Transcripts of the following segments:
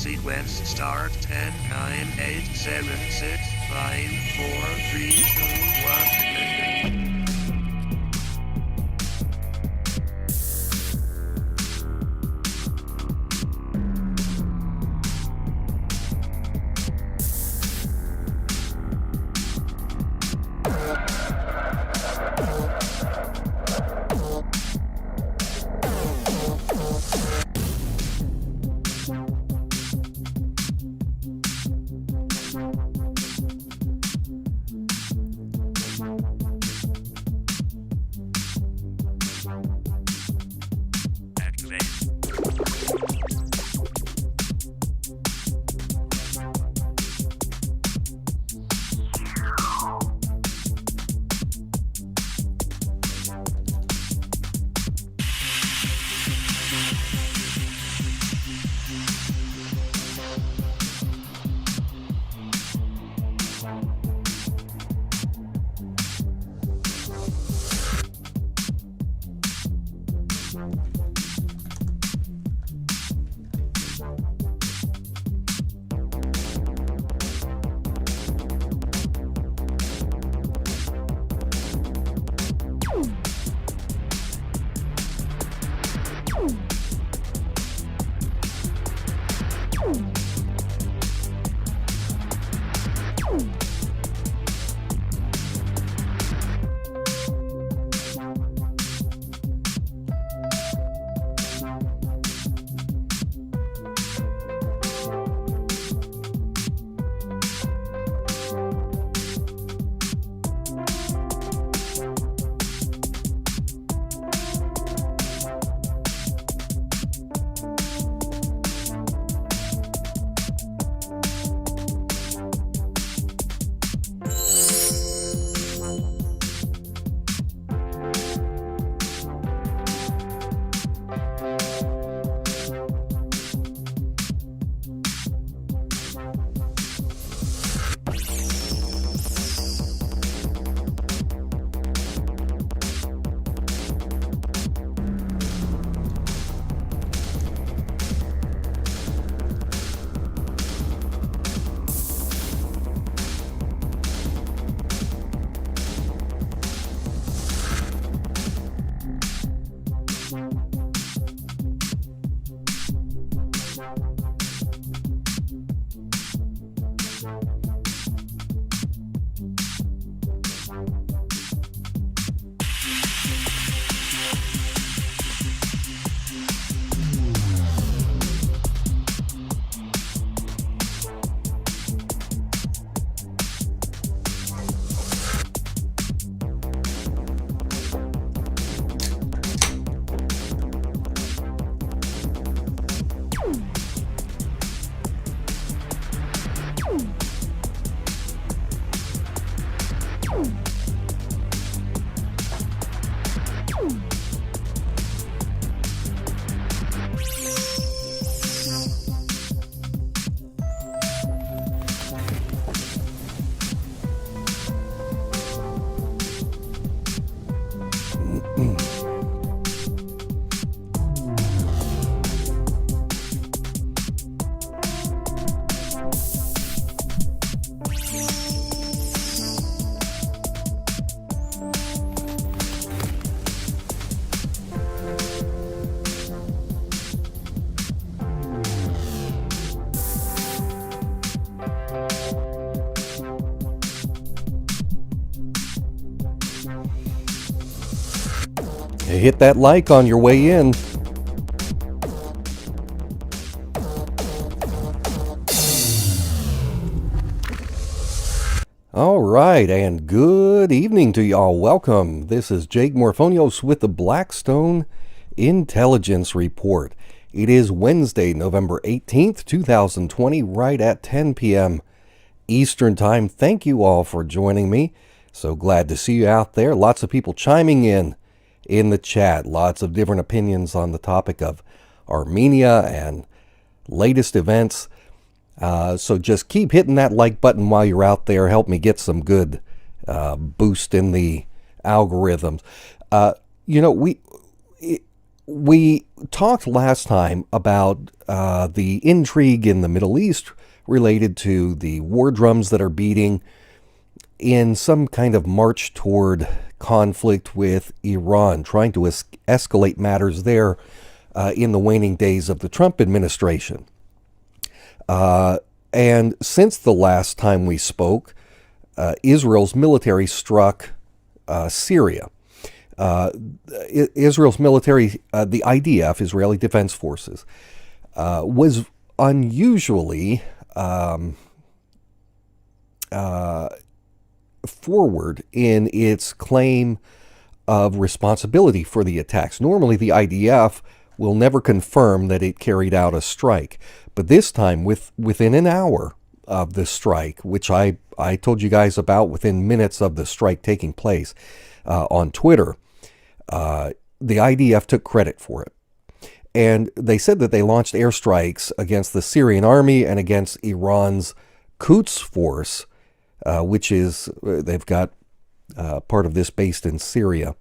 sequence start. 10, 9, 8, 7, 6, 5, 4, 3, 2, 1. Hit that like on your way in. All right, and good evening to y'all. Welcome. This is Jake Morphonios with the Blackstone Intelligence Report. It is Wednesday, November 18th, 2020, right at 10 p.m. Eastern Time. Thank you all for joining me. So glad to see you out there. Lots of people chiming in the chat. Lots of different opinions on the topic of Armenia and latest events. So just keep hitting that like button while you're out there. Help me get some good boost in the algorithms. we talked last time about the intrigue in the Middle East related to the war drums that are beating in some kind of march toward conflict with Iran, trying to escalate matters there in the waning days of the Trump administration. And since the last time we spoke, Israel's military struck Syria. Israel's military, the IDF, Israeli Defense Forces, was unusually forward in its claim of responsibility for the attacks. Normally, the IDF will never confirm that it carried out a strike. But this time, within an hour of the strike, which I told you guys about within minutes of the strike taking place on Twitter, the IDF took credit for it. And they said that they launched airstrikes against the Syrian army and against Iran's Quds force, which is, they've got part of this based in Syria,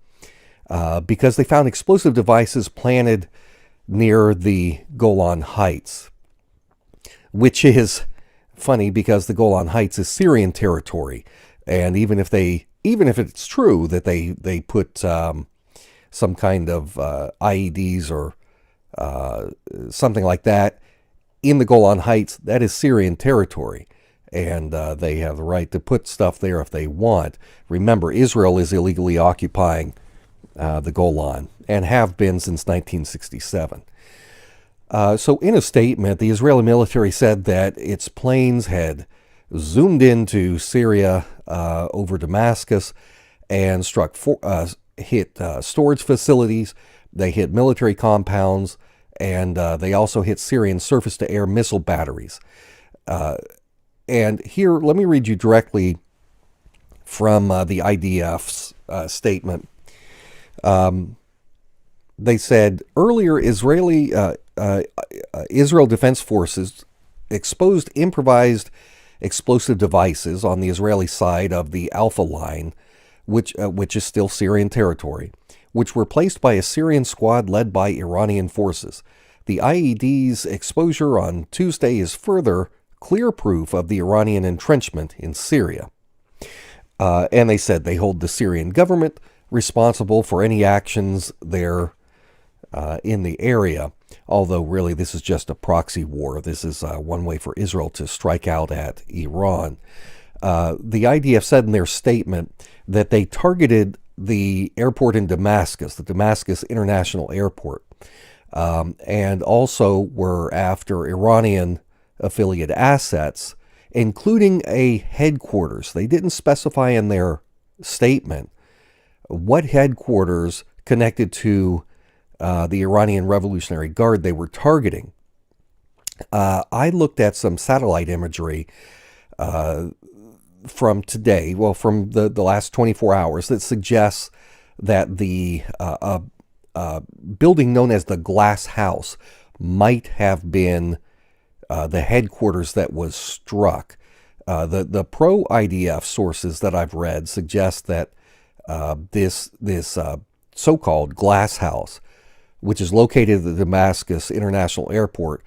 because they found explosive devices planted near the Golan Heights, which is funny because the Golan Heights is Syrian territory. And even if it's true that they put some kind of IEDs or something like that in the Golan Heights, that is Syrian territory. And they have the right to put stuff there if they want. Remember, Israel is illegally occupying the Golan and have been since 1967. So in a statement, the Israeli military said that its planes had zoomed into Syria over Damascus and hit storage facilities. They hit military compounds, and they also hit Syrian surface-to-air missile batteries. And here, let me read you directly from the IDF's statement. They said, earlier Israel Defense Forces exposed improvised explosive devices on the Israeli side of the Alpha Line, which is still Syrian territory, which were placed by a Syrian squad led by Iranian forces. The IED's exposure on Tuesday is further clear proof of the Iranian entrenchment in Syria. And they said they hold the Syrian government responsible for any actions there in the area, although really this is just a proxy war. This is one way for Israel to strike out at Iran. The IDF said in their statement that they targeted the airport in Damascus, the Damascus International Airport, and also were after Iranian affiliate assets, including a headquarters. They didn't specify in their statement what headquarters connected to the Iranian Revolutionary Guard they were targeting. I looked at some satellite imagery from today, from the last 24 hours, that suggests that the building known as the Glass House might have been the headquarters that was struck. The pro-IDF sources that I've read suggest that this so-called Glass House, which is located at the Damascus International Airport,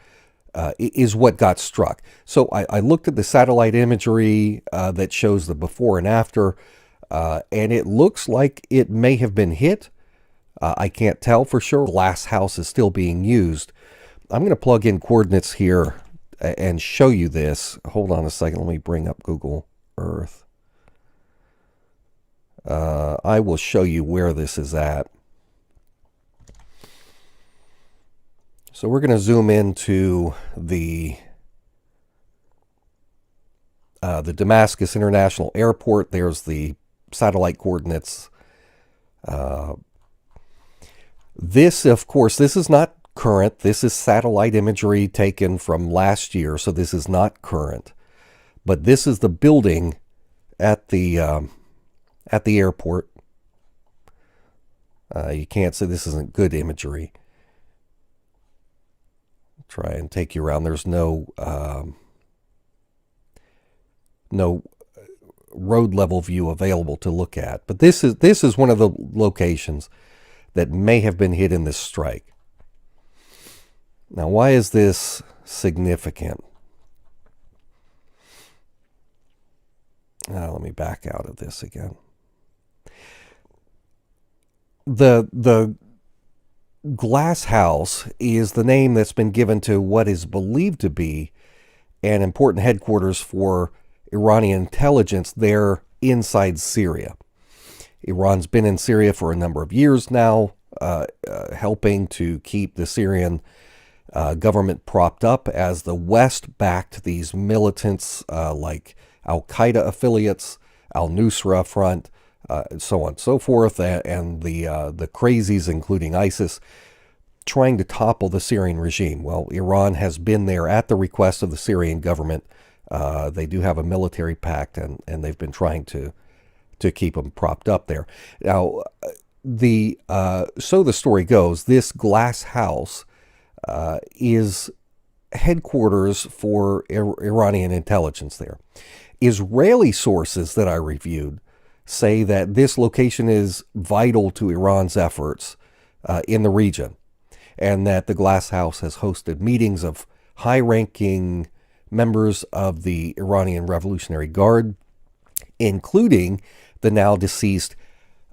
is what got struck. So I looked at the satellite imagery that shows the before and after, and it looks like it may have been hit. I can't tell for sure. Glass House is still being used. I'm going to plug in coordinates here and show you this. Hold on a second. Let me bring up Google Earth. I will show you where this is at. So we're going to zoom into the Damascus International Airport. There's the satellite coordinates. This, of course, this is not current. This is satellite imagery taken from last year, so this is not current. But this is the building at the airport. You can't say this isn't good imagery. Try and take you around. There's no road level view available to look at. But this is one of the locations. that may have been hit in this strike. Now, why is this significant? Let me back out of this again. The glass house is the name that's been given to what is believed to be an important headquarters for Iranian intelligence there inside Syria. Iran's been in Syria for a number of years now, helping to keep the Syrian government propped up as the West backed these militants like Al-Qaeda affiliates, Al-Nusra Front, so on and so forth, and the crazies, including ISIS, trying to topple the Syrian regime. Well, Iran has been there at the request of the Syrian government. They do have a military pact, and they've been trying to keep them propped up there. Now, so the story goes, this glass house is headquarters for Iranian intelligence there. Israeli sources that I reviewed say that this location is vital to Iran's efforts in the region, and that the glass house has hosted meetings of high-ranking members of the Iranian Revolutionary Guard, including the now deceased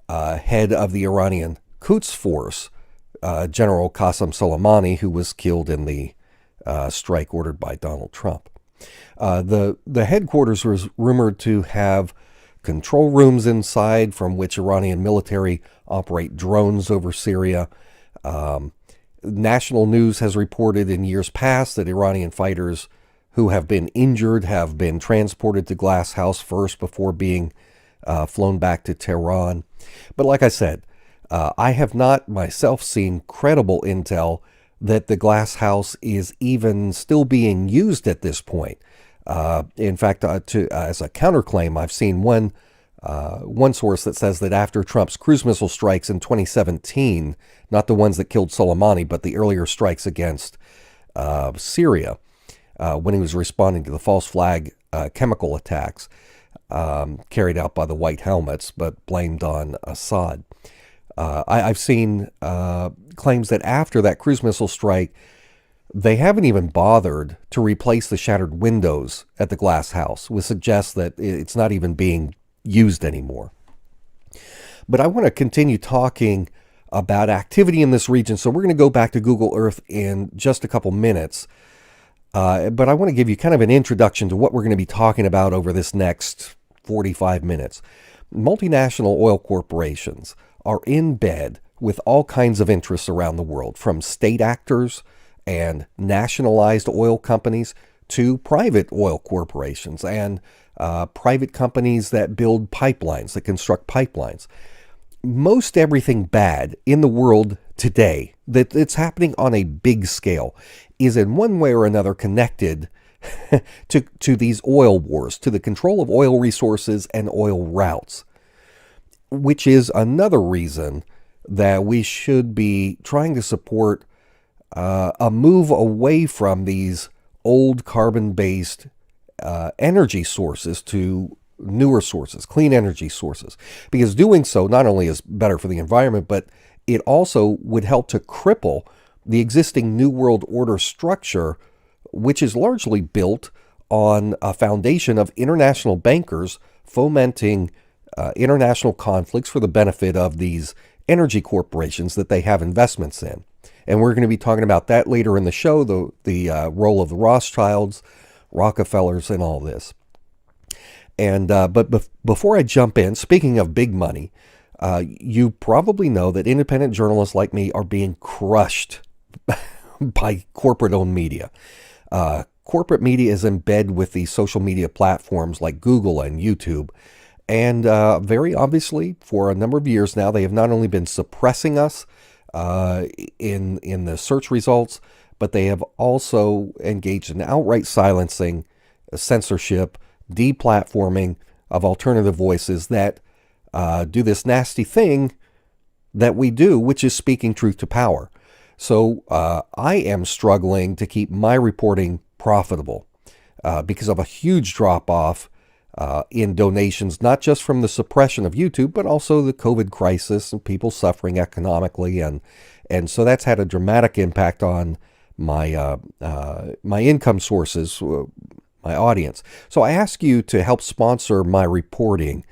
head of the Iranian Quds Force, General Qasem Soleimani, who was killed in the strike ordered by Donald Trump. The headquarters was rumored to have control rooms inside from which Iranian military operate drones over Syria. National news has reported in years past that Iranian fighters who have been injured have been transported to Glass House first before being flown back to Tehran. But like I said, I have not myself seen credible intel that the Glass House is even still being used at this point. In fact, as a counterclaim, I've seen one source that says that after Trump's cruise missile strikes in 2017, not the ones that killed Soleimani, but the earlier strikes against Syria, when he was responding to the false flag chemical attacks carried out by the White Helmets, but blamed on Assad. I've seen claims that after that cruise missile strike, they haven't even bothered to replace the shattered windows at the Glass House, which suggests that it's not even being used anymore. But I want to continue talking about activity in this region, so we're going to go back to Google Earth in just a couple minutes. But I want to give you kind of an introduction to what we're going to be talking about over this next 45 minutes. Multinational oil corporations are in bed with all kinds of interests around the world, from state actors and nationalized oil companies to private oil corporations and private companies that build pipelines, that construct pipelines. Most everything bad in the world today that's happening on a big scale is in one way or another connected to these oil wars, to the control of oil resources and oil routes, which is another reason that we should be trying to support a move away from these old carbon-based energy sources to newer sources, clean energy sources. Because doing so not only is better for the environment, but it also would help to cripple the existing New World Order structure, which is largely built on a foundation of international bankers fomenting international conflicts for the benefit of these energy corporations that they have investments in. And we're going to be talking about that later in the show, the role of the Rothschilds, Rockefellers, and all this. And but before I jump in, speaking of big money, you probably know that independent journalists like me are being crushed by corporate-owned media. Corporate media is in bed with these social media platforms like Google and YouTube. And very obviously, for a number of years now, they have not only been suppressing us in the search results, but they have also engaged in outright silencing, censorship, deplatforming of alternative voices that do this nasty thing that we do, which is speaking truth to power. So I am struggling to keep my reporting profitable because of a huge drop-off in donations, not just from the suppression of YouTube, but also the COVID crisis and people suffering economically. And so that's had a dramatic impact on my my income sources, my audience. So I ask you to help sponsor my reporting.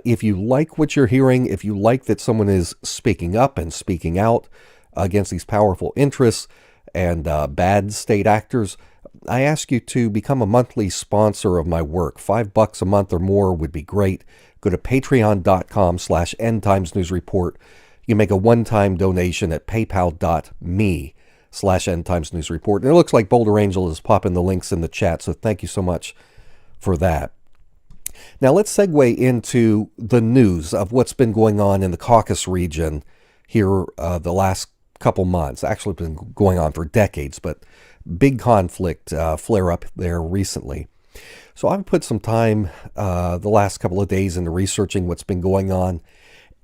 If you like what you're hearing, if you like that someone is speaking up and speaking out against these powerful interests and bad state actors, I ask you to become a monthly sponsor of my work. $5 a month or more would be great. Go to patreon.com/endtimesnewsreport. You make a one-time donation at paypal.me/endtimesnewsreport. And it looks like Boulder Angel is popping the links in the chat, so thank you so much for that. Now let's segue into the news of what's been going on in the Caucasus region here the last couple months. Actually, been going on for decades, but big conflict flare up there recently. So I've put some time the last couple of days into researching what's been going on.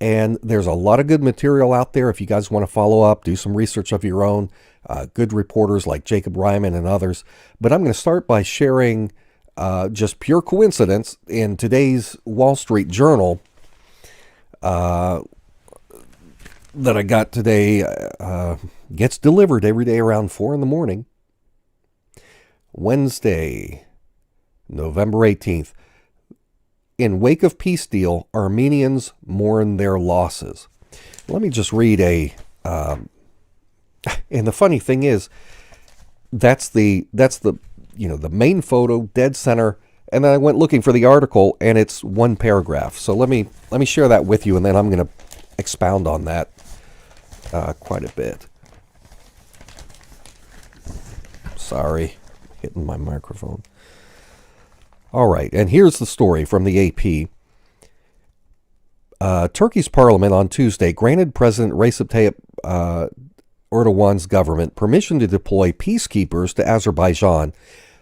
And there's a lot of good material out there. If you guys want to follow up, do some research of your own, good reporters like Jacob Ryman and others. But I'm going to start by sharing just pure coincidence in today's Wall Street Journal that I got today. Gets delivered every day around 4 in the morning. Wednesday, November 18th. In wake of peace deal, Armenians mourn their losses. Let me just read and the funny thing is, that's the the main photo, dead center, and then I went looking for the article, and it's one paragraph. So let me share that with you, and then I'm going to expound on that quite a bit. Sorry, hitting my microphone. All right, and here's the story from the AP. Turkey's parliament on Tuesday granted President Recep Tayyip Erdogan's government permission to deploy peacekeepers to Azerbaijan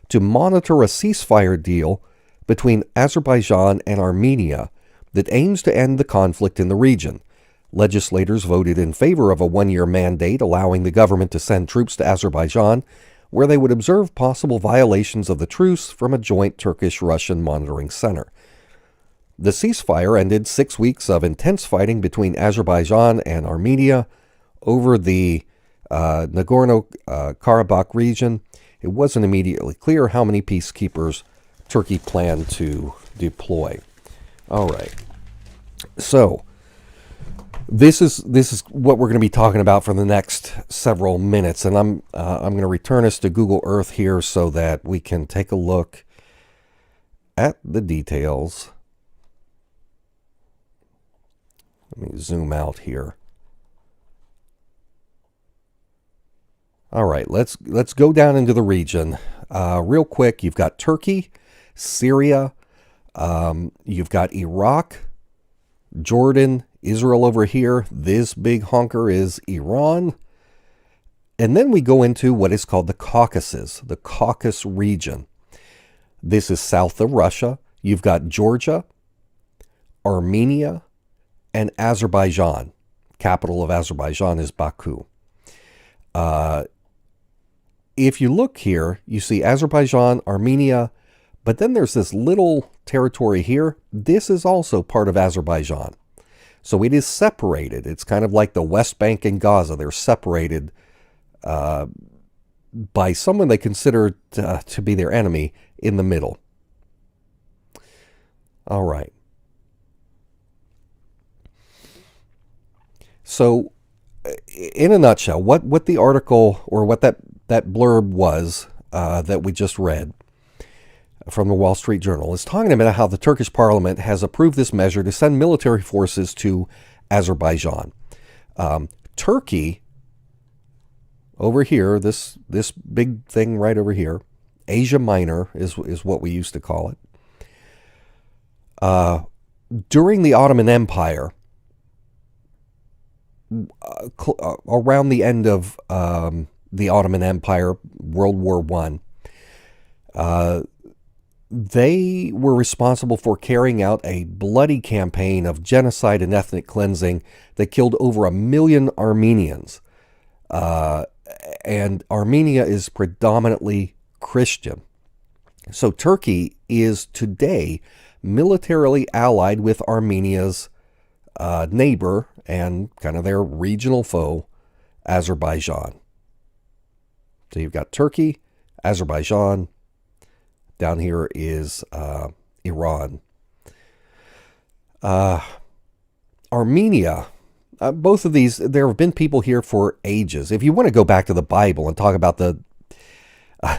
to monitor a ceasefire deal between Azerbaijan and Armenia that aims to end the conflict in the region. Legislators voted in favor of a one-year mandate allowing the government to send troops to Azerbaijan, where they would observe possible violations of the truce from a joint Turkish-Russian monitoring center. The ceasefire ended 6 weeks of intense fighting between Azerbaijan and Armenia over the nagorno-karabakh region. It wasn't immediately clear how many peacekeepers Turkey planned to deploy. All right. So this is what we're going to be talking about for the next several minutes, and I'm going to return us to Google Earth here so that we can take a look at the details. Let me zoom out here. All right, let's go down into the region real quick. You've got Turkey, Syria, you've got Iraq, Jordan, Israel over here. This big honker is Iran. And then we go into what is called the Caucasus, the Caucasus region. This is south of Russia. You've got Georgia, Armenia, and Azerbaijan. Capital of Azerbaijan is Baku. If you look here, you see Azerbaijan, Armenia, but then there's this little territory here. This is also part of Azerbaijan. So it is separated. It's kind of like the West Bank and Gaza. They're separated by someone they consider to be their enemy in the middle. All right. So in a nutshell, what the article or what that blurb was that we just read from the Wall Street Journal is talking about how the Turkish parliament has approved this measure to send military forces to Azerbaijan. Turkey, over here, this big thing right over here, Asia Minor is what we used to call it. During the Ottoman Empire, around the end of the Ottoman Empire, World War I, they were responsible for carrying out a bloody campaign of genocide and ethnic cleansing that killed over 1 million Armenians. And Armenia is predominantly Christian. So Turkey is today militarily allied with Armenia's neighbor and kind of their regional foe, Azerbaijan. So you've got Turkey, Azerbaijan. Down here is Iran. Armenia. Both of these, there have been people here for ages. If you want to go back to the Bible and talk about the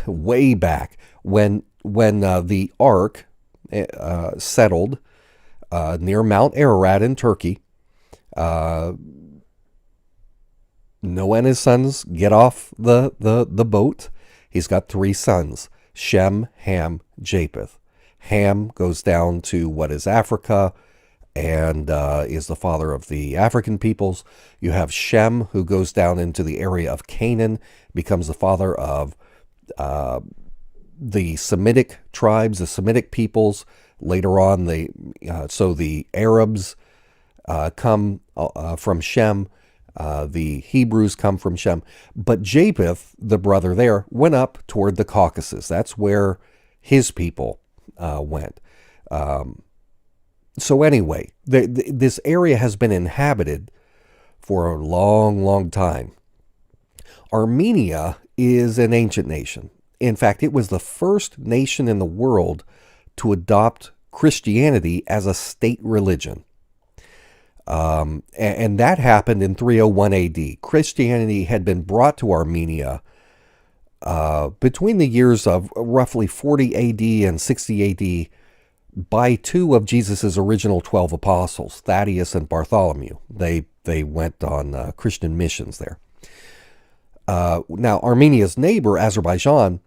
way back when the Ark settled near Mount Ararat in Turkey, Noah and his sons get off the boat. He's got 3 sons, Shem, Ham, Japheth. Ham goes down to what is Africa and is the father of the African peoples. You have Shem, who goes down into the area of Canaan, becomes the father of the Semitic tribes, the Semitic peoples. Later on, so the Arabs come from Shem. The Hebrews come from Shem. But Japheth, the brother there, went up toward the Caucasus. That's where his people went. So anyway, this area has been inhabited for a long, long time. Armenia is an ancient nation. In fact, it was the first nation in the world to adopt Christianity as a state religion. And that happened in 301 AD. Christianity had been brought to Armenia between the years of roughly 40 AD and 60 AD by 2 of Jesus' original 12 apostles, Thaddeus and Bartholomew. They went on Christian missions there. Now, Armenia's neighbor, Azerbaijan,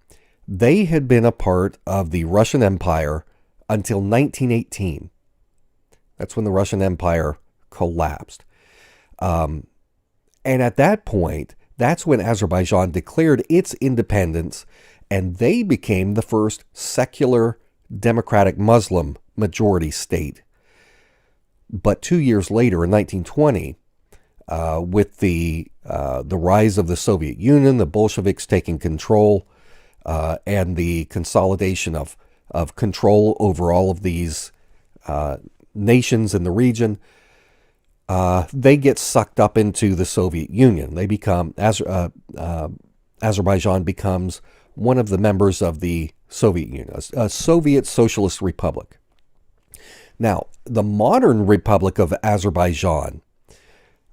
they had been a part of the Russian Empire until 1918. That's when the Russian Empire collapsed. And at that point, that's when Azerbaijan declared its independence, and they became the first secular democratic Muslim majority state. But 2 years later, in 1920, with the rise of the Soviet Union, the Bolsheviks taking control, and the consolidation of control over all of these nations in the region, they get sucked up into the Soviet Union. They become Azerbaijan becomes one of the members of the Soviet Union, a Soviet Socialist Republic. Now, the modern Republic of Azerbaijan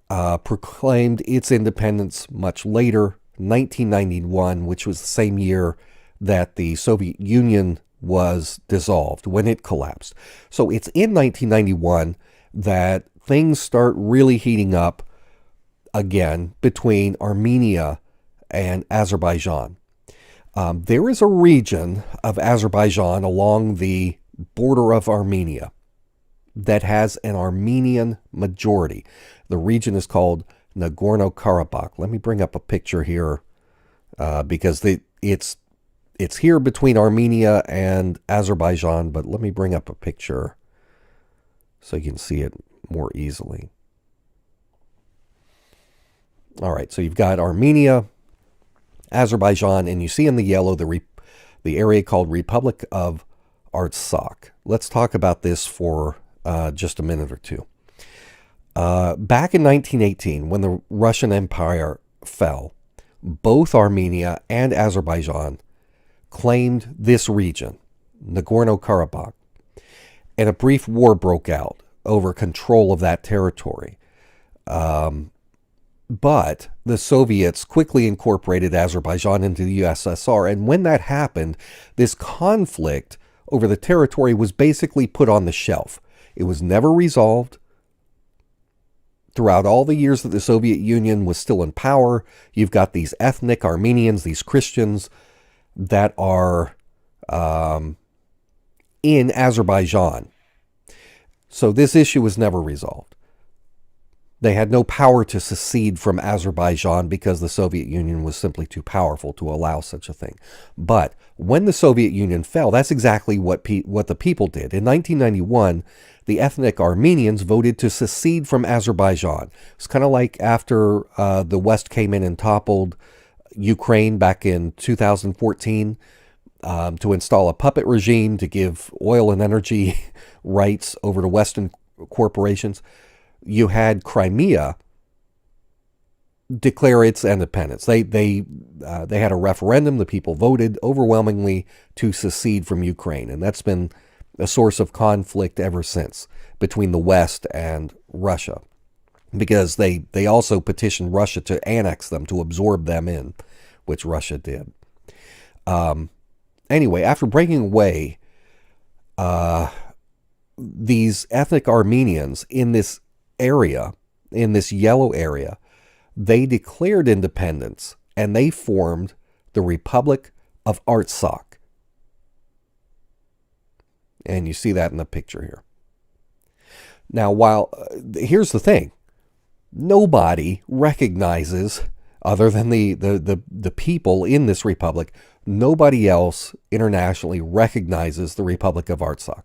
proclaimed its independence much later, 1991, which was the same year that the Soviet Union was dissolved, when it collapsed. So it's in 1991 that things start really heating up again between Armenia and Azerbaijan. There is a region of Azerbaijan along the border of Armenia that has an Armenian majority. The region is called Nagorno-Karabakh. Let me bring up a picture here because it's here between Armenia and Azerbaijan, but let me bring up a picture so you can see it more easily. All right, so you've got Armenia, Azerbaijan, and you see in the yellow the area called Republic of Artsakh. Let's talk about this for just a minute or two. Back in 1918, when the Russian Empire fell, both Armenia and Azerbaijan claimed this region, Nagorno-Karabakh, and a brief war broke out over control of that territory. But the Soviets quickly incorporated Azerbaijan into the USSR, and when that happened, this conflict over the territory was basically put on the shelf. It was never resolved. Throughout all the years that the Soviet Union was still in power, you've got these ethnic Armenians, these Christians that are in Azerbaijan. So this issue was never resolved. They had no power to secede from Azerbaijan because the Soviet Union was simply too powerful to allow such a thing. But when the Soviet Union fell, that's exactly what the people did. In 1991, the ethnic Armenians voted to secede from Azerbaijan. It's kind of like after the West came in and toppled Ukraine back in 2014. to install a puppet regime to give oil and energy rights over to Western corporations. You had Crimea declare its independence. They had a referendum. The people voted overwhelmingly to secede from Ukraine, and that's been a source of conflict ever since between the West and Russia, because they also petitioned Russia to annex them, to absorb them in, which Russia did. Anyway, after breaking away, these ethnic Armenians in this area, in this yellow area, they declared independence, and they formed the Republic of Artsakh. And you see that in the picture here. Now, here's the thing. Nobody recognizes, other than the people in this republic, nobody else internationally recognizes the Republic of Artsakh.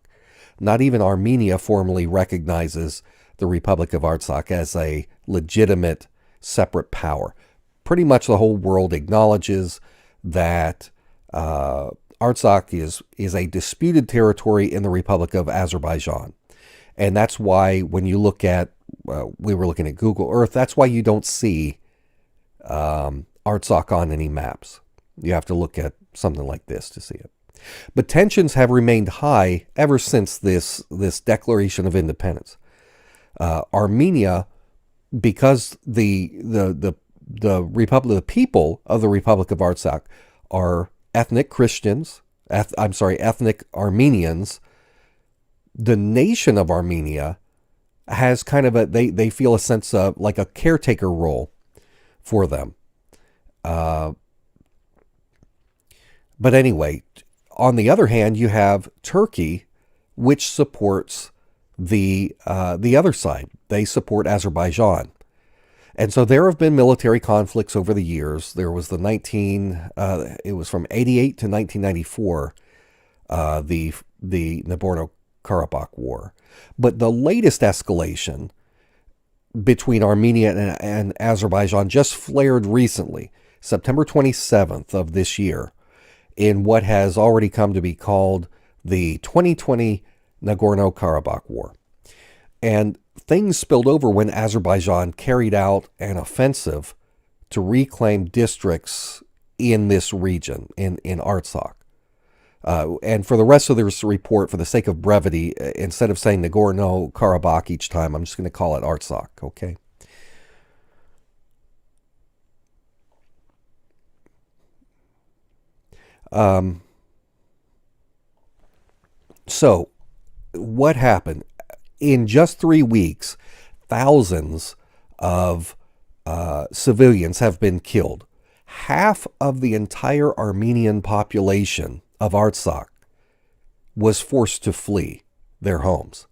Not even Armenia formally recognizes the Republic of Artsakh as a legitimate separate power. Pretty much the whole world acknowledges that Artsakh is a disputed territory in the Republic of Azerbaijan. And that's why when you look at, we were looking at Google Earth, that's why you don't see Artsakh on any maps. You have to look at something like this to see it. But tensions have remained high ever since this declaration of independence. Armenia, because the people of the Republic of Artsakh are ethnic Christians, ethnic Armenians, the nation of Armenia has kind of they feel a sense of like a caretaker role for them. But anyway, on the other hand, you have Turkey, which supports the other side. They support Azerbaijan. And so there have been military conflicts over the years. There was it was from 88 to 1994, the nagorno-karabakh War. But the latest escalation between Armenia and Azerbaijan just flared recently, September 27th of this year, in what has already come to be called the 2020 Nagorno-Karabakh War. And things spilled over when Azerbaijan carried out an offensive to reclaim districts in this region, in Artsakh. And for the rest of this report, for the sake of brevity, instead of saying Nagorno-Karabakh each time, I'm just going to call it Artsakh, okay? So, what happened? In just 3 weeks, thousands of civilians have been killed. Half of the entire Armenian population of Artsakh was forced to flee their homes.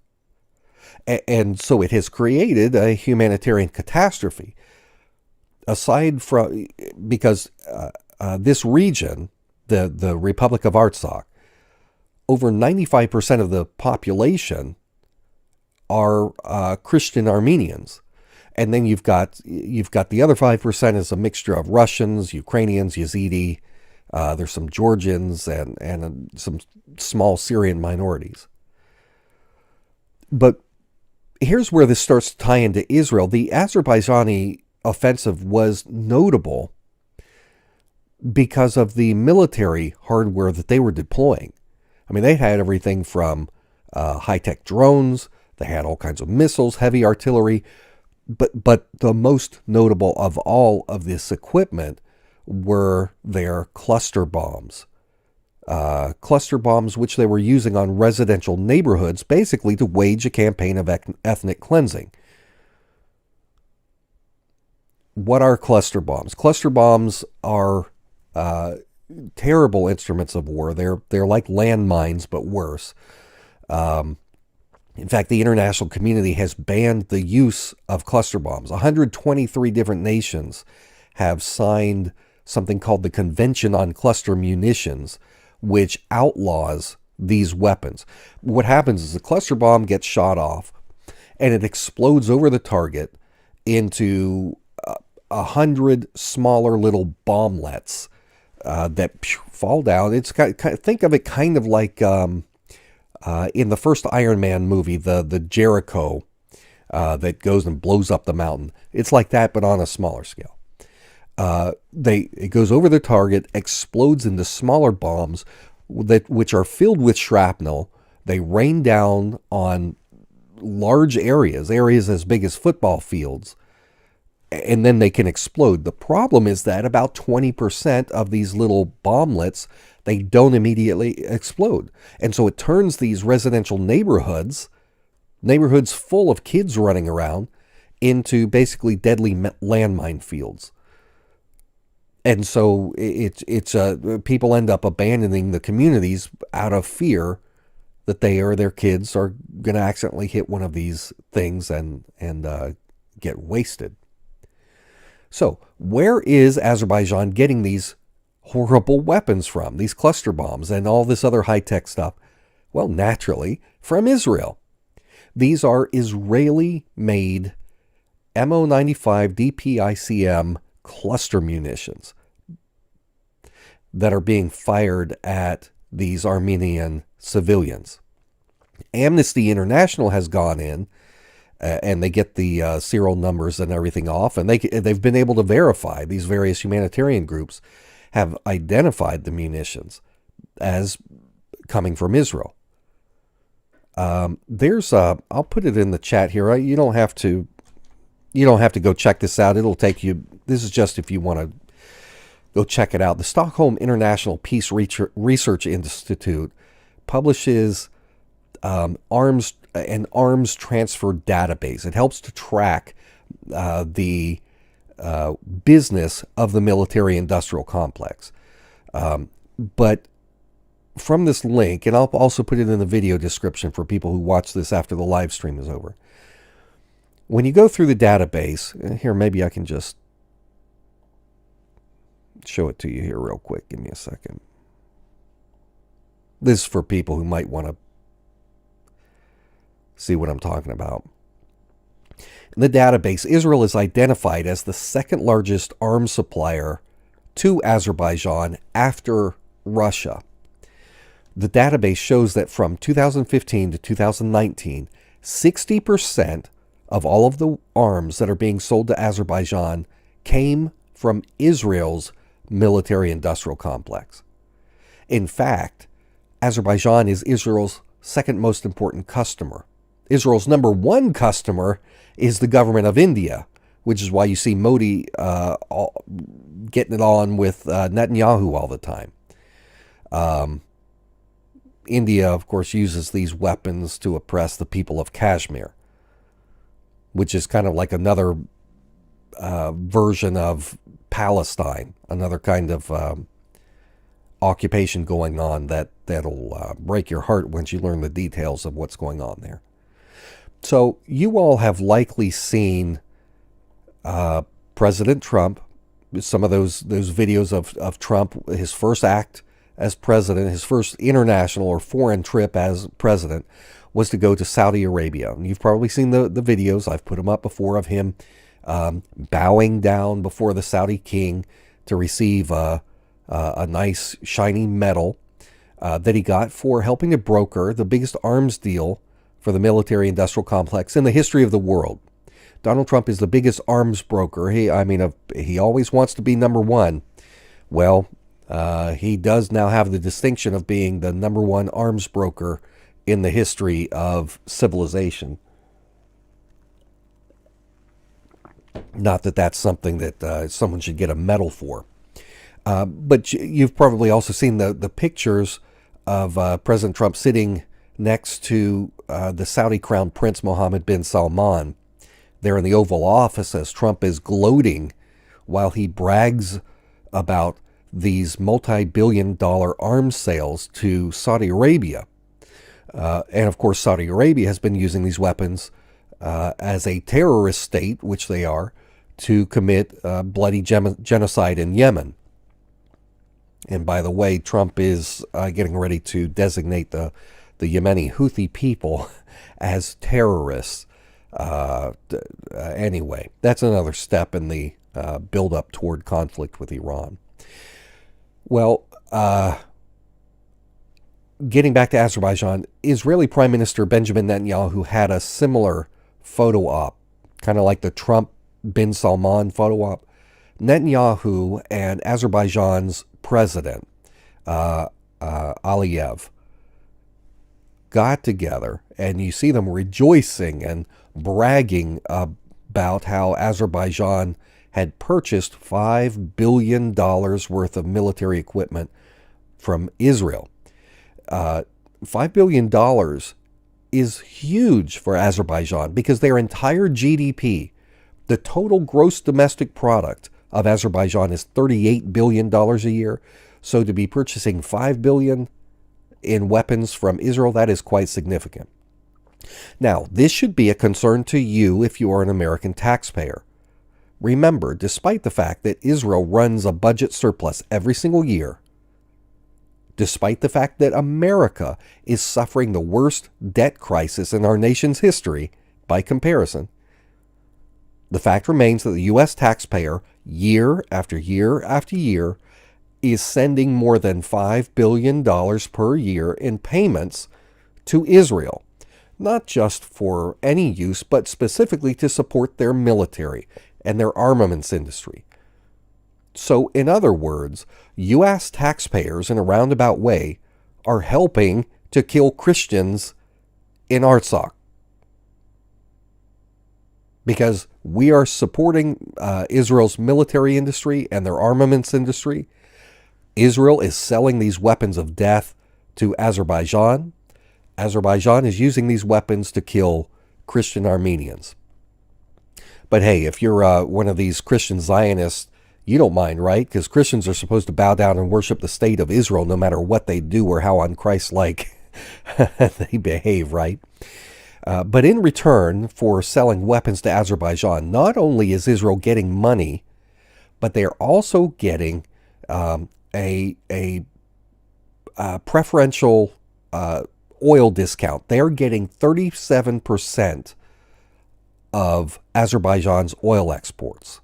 And so it has created a humanitarian catastrophe. Aside from, because this region, the Republic of Artsakh, over 95% of the population are Christian Armenians. And then you've got the other 5% is a mixture of Russians, Ukrainians, Yazidi. There's some Georgians and some small Syrian minorities. But here's where this starts to tie into Israel. The Azerbaijani offensive was notable because of the military hardware that they were deploying. I mean, they had everything from high-tech drones. They had all kinds of missiles, heavy artillery. But the most notable of all of this equipment were their cluster bombs. Cluster bombs which they were using on residential neighborhoods, basically to wage a campaign of ethnic cleansing. What are cluster bombs? Cluster bombs are terrible instruments of war. They're like landmines, but worse. In fact, the international community has banned the use of cluster bombs. 123 different nations have signed something called the Convention on Cluster Munitions, which outlaws these weapons. What happens is the cluster bomb gets shot off, and it explodes over the target into 100 smaller little bomblets that fall down. It's think of it kind of like in the first Iron Man movie, the Jericho that goes and blows up the mountain. It's like that, but on a smaller scale. It goes over the target, explodes into smaller bombs which are filled with shrapnel. They rain down on large areas as big as football fields, and then they can explode. The problem is that about 20% of these little bomblets, they don't immediately explode. And so it turns these residential neighborhoods full of kids running around, into basically deadly landmine fields. And so people end up abandoning the communities out of fear that they or their kids are going to accidentally hit one of these things and get wasted. So where is Azerbaijan getting these horrible weapons from, these cluster bombs and all this other high-tech stuff? Well, naturally, from Israel. These are Israeli-made MO95 DPICM cluster munitions that are being fired at these Armenian civilians. Amnesty International has gone in and they get the serial numbers and everything off, and they've been able to verify. These various humanitarian groups have identified the munitions as coming from Israel. I'll put it in the chat here. You don't have to go check this out. It'll take you. This is just if you want to go check it out. The Stockholm International Peace Research Institute publishes arms transfer database. It helps to track the business of the military-industrial complex. But from this link, and I'll also put it in the video description for people who watch this after the live stream is over. When you go through the database, here, maybe I can just show it to you here real quick. Give me a second. This is for people who might want to see what I'm talking about. In the database, Israel is identified as the second largest arms supplier to Azerbaijan after Russia. The database shows that from 2015 to 2019, 60% of all of the arms that are being sold to Azerbaijan came from Israel's military-industrial complex. In fact, Azerbaijan is Israel's second most important customer. Israel's number one customer is the government of India, which is why you see Modi getting it on with Netanyahu all the time. India, of course, uses these weapons to oppress the people of Kashmir, which is kind of like another version of Palestine, another kind of occupation going on that'll break your heart once you learn the details of what's going on there. So you all have likely seen President Trump, some of those videos of Trump, his first act as president, his first international or foreign trip as president was to go to Saudi Arabia. And you've probably seen the videos, I've put them up before, of him bowing down before the Saudi king to receive a nice shiny medal that he got for helping to broker the biggest arms deal for the military-industrial complex in the history of the world. Donald Trump is the biggest arms broker. He always wants to be number one. Well, he does now have the distinction of being the number one arms broker in the history of civilization. Not that that's something that someone should get a medal for. But you've probably also seen the pictures of President Trump sitting next to the Saudi Crown Prince Mohammed bin Salman there in the Oval Office as Trump is gloating while he brags about these multi-billion-dollar arms sales to Saudi Arabia. And of course, Saudi Arabia has been using these weapons as a terrorist state, which they are, to commit bloody genocide in Yemen. And by the way, Trump is getting ready to designate the Yemeni Houthi people as terrorists. Anyway, that's another step in the build-up toward conflict with Iran. Well, getting back to Azerbaijan, Israeli Prime Minister Benjamin Netanyahu had a similar photo op, kind of like the Trump bin Salman photo op. Netanyahu and Azerbaijan's president, Aliyev, got together, and you see them rejoicing and bragging about how Azerbaijan had purchased $5 billion worth of military equipment from Israel. $5 billion is huge for Azerbaijan because their entire GDP, the total gross domestic product of Azerbaijan, is $38 billion a year. So to be purchasing $5 billion in weapons from Israel, that is quite significant. Now, this should be a concern to you if you are an American taxpayer. Remember, despite the fact that Israel runs a budget surplus every single year, despite the fact that America is suffering the worst debt crisis in our nation's history by comparison, the fact remains that the U.S. taxpayer, year after year after year, is sending more than $5 billion per year in payments to Israel, not just for any use, but specifically to support their military and their armaments industry. So, in other words, U.S. taxpayers, in a roundabout way, are helping to kill Christians in Artsakh. Because we are supporting Israel's military industry and their armaments industry. Israel is selling these weapons of death to Azerbaijan. Azerbaijan is using these weapons to kill Christian Armenians. But hey, if you're one of these Christian Zionists, you don't mind, right? Because Christians are supposed to bow down and worship the state of Israel no matter what they do or how un-Christ-like they behave, right? But in return for selling weapons to Azerbaijan, not only is Israel getting money, but they're also getting a preferential oil discount. They're getting 37% of Azerbaijan's oil exports.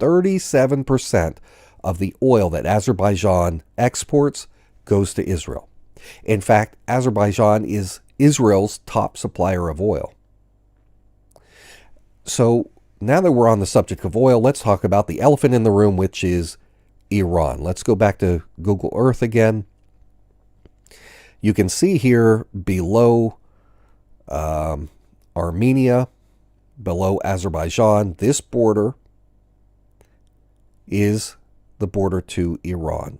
37% of the oil that Azerbaijan exports goes to Israel. In fact, Azerbaijan is Israel's top supplier of oil. So now that we're on the subject of oil, let's talk about the elephant in the room, which is Iran. Let's go back to Google Earth again. You can see here below Armenia, below Azerbaijan, this border is the border to Iran.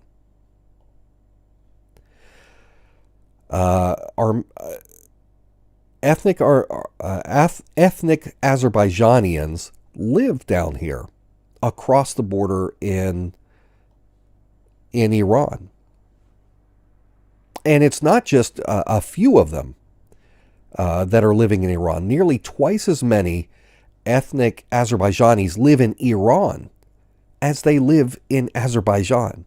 Ethnic Azerbaijanians live down here across the border in Iran. And it's not just a few of them that are living in Iran. Nearly twice as many ethnic Azerbaijanis live in Iran as they live in Azerbaijan.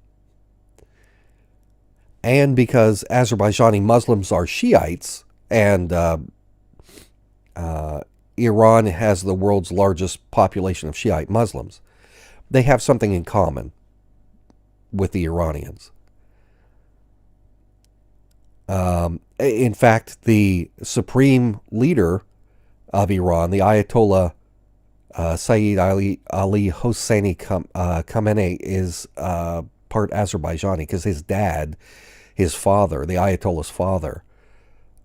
And because Azerbaijani Muslims are Shiites, and Iran has the world's largest population of Shiite Muslims, they have something in common with the Iranians. In fact, the supreme leader of Iran, the Ayatollah Sayyid Ali Hosseini Khamenei, is part Azerbaijani because his dad, his father, the Ayatollah's father,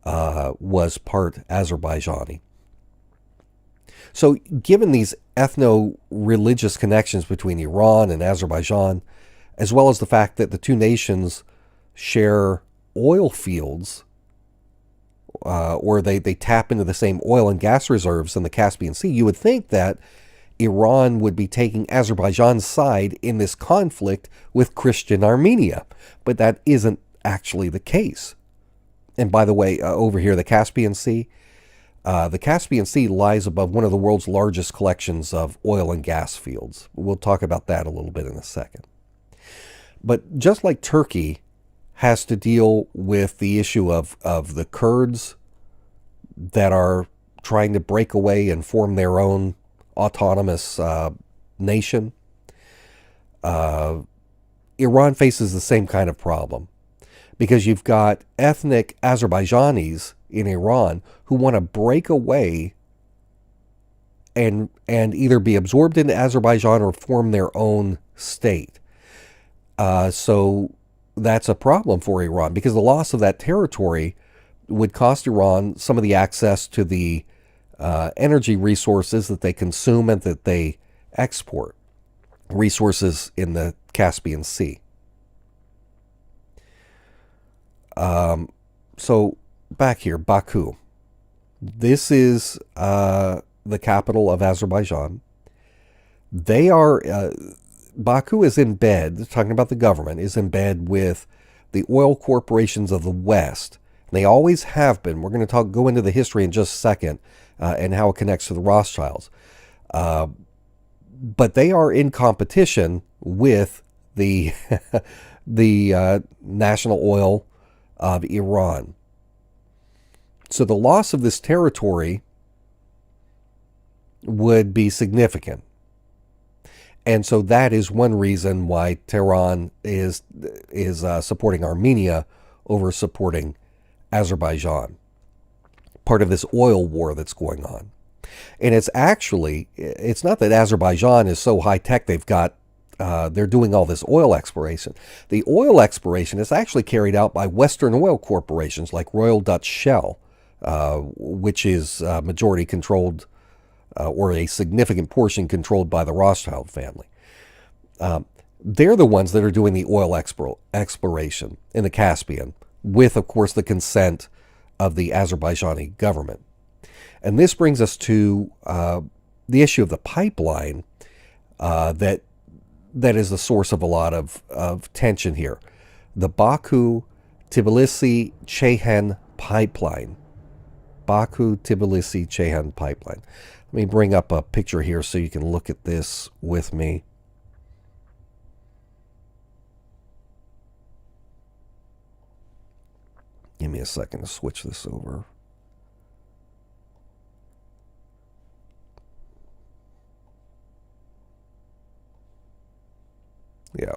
was part Azerbaijani. So given these ethno-religious connections between Iran and Azerbaijan, as well as the fact that the two nations share oil fields, or they tap into the same oil and gas reserves in the Caspian Sea, you would think that Iran would be taking Azerbaijan's side in this conflict with Christian Armenia. But that isn't actually the case. And by the way, over here, the Caspian Sea lies above one of the world's largest collections of oil and gas fields. We'll talk about that a little bit in a second. But just like Turkey has to deal with the issue of the Kurds that are trying to break away and form their own autonomous nation, Iran faces the same kind of problem, because you've got ethnic Azerbaijanis in Iran who want to break away and either be absorbed into Azerbaijan or form their own state. So that's a problem for Iran, because the loss of that territory would cost Iran some of the access to the energy resources that they consume and that they export, resources in the Caspian Sea. So back here, Baku. This is the capital of Azerbaijan. They are, Baku is in bed, talking about the government, is in bed with the oil corporations of the West. They always have been. We're going to go into the history in just a second and how it connects to the Rothschilds. But they are in competition with the the national oil of Iran. So the loss of this territory would be significant. And so that is one reason why Tehran is supporting Armenia over supporting Azerbaijan, part of this oil war that's going on. And it's not that Azerbaijan is so high tech they're doing all this oil exploration. The oil exploration is actually carried out by Western oil corporations like Royal Dutch Shell, which is majority controlled, or a significant portion controlled by the Rothschild family. They're the ones that are doing the oil exploration in the Caspian, with, of course, the consent of the Azerbaijani government. And this brings us to the issue of the pipeline that is the source of a lot of tension here. The Baku-Tbilisi-Ceyhan pipeline. Baku-Tbilisi-Ceyhan pipeline. Let me bring up a picture here so you can look at this with me. Give me a second to switch this over. Yeah.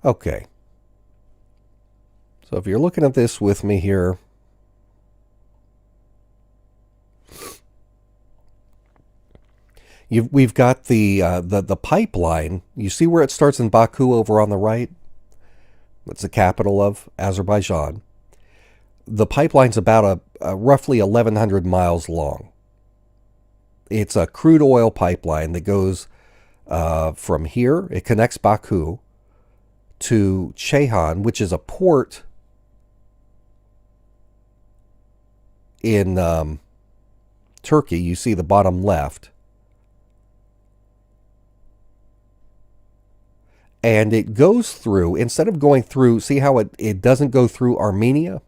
Okay. So if you're looking at this with me here, we've got the pipeline. You see where it starts in Baku over on the right? That's the capital of Azerbaijan. The pipeline's about a roughly 1,100 miles long. It's a crude oil pipeline that goes from here. It connects Baku to Ceyhan, which is a port in Turkey. You see the bottom left. And it goes through, instead of going through, see how it doesn't go through Armenia?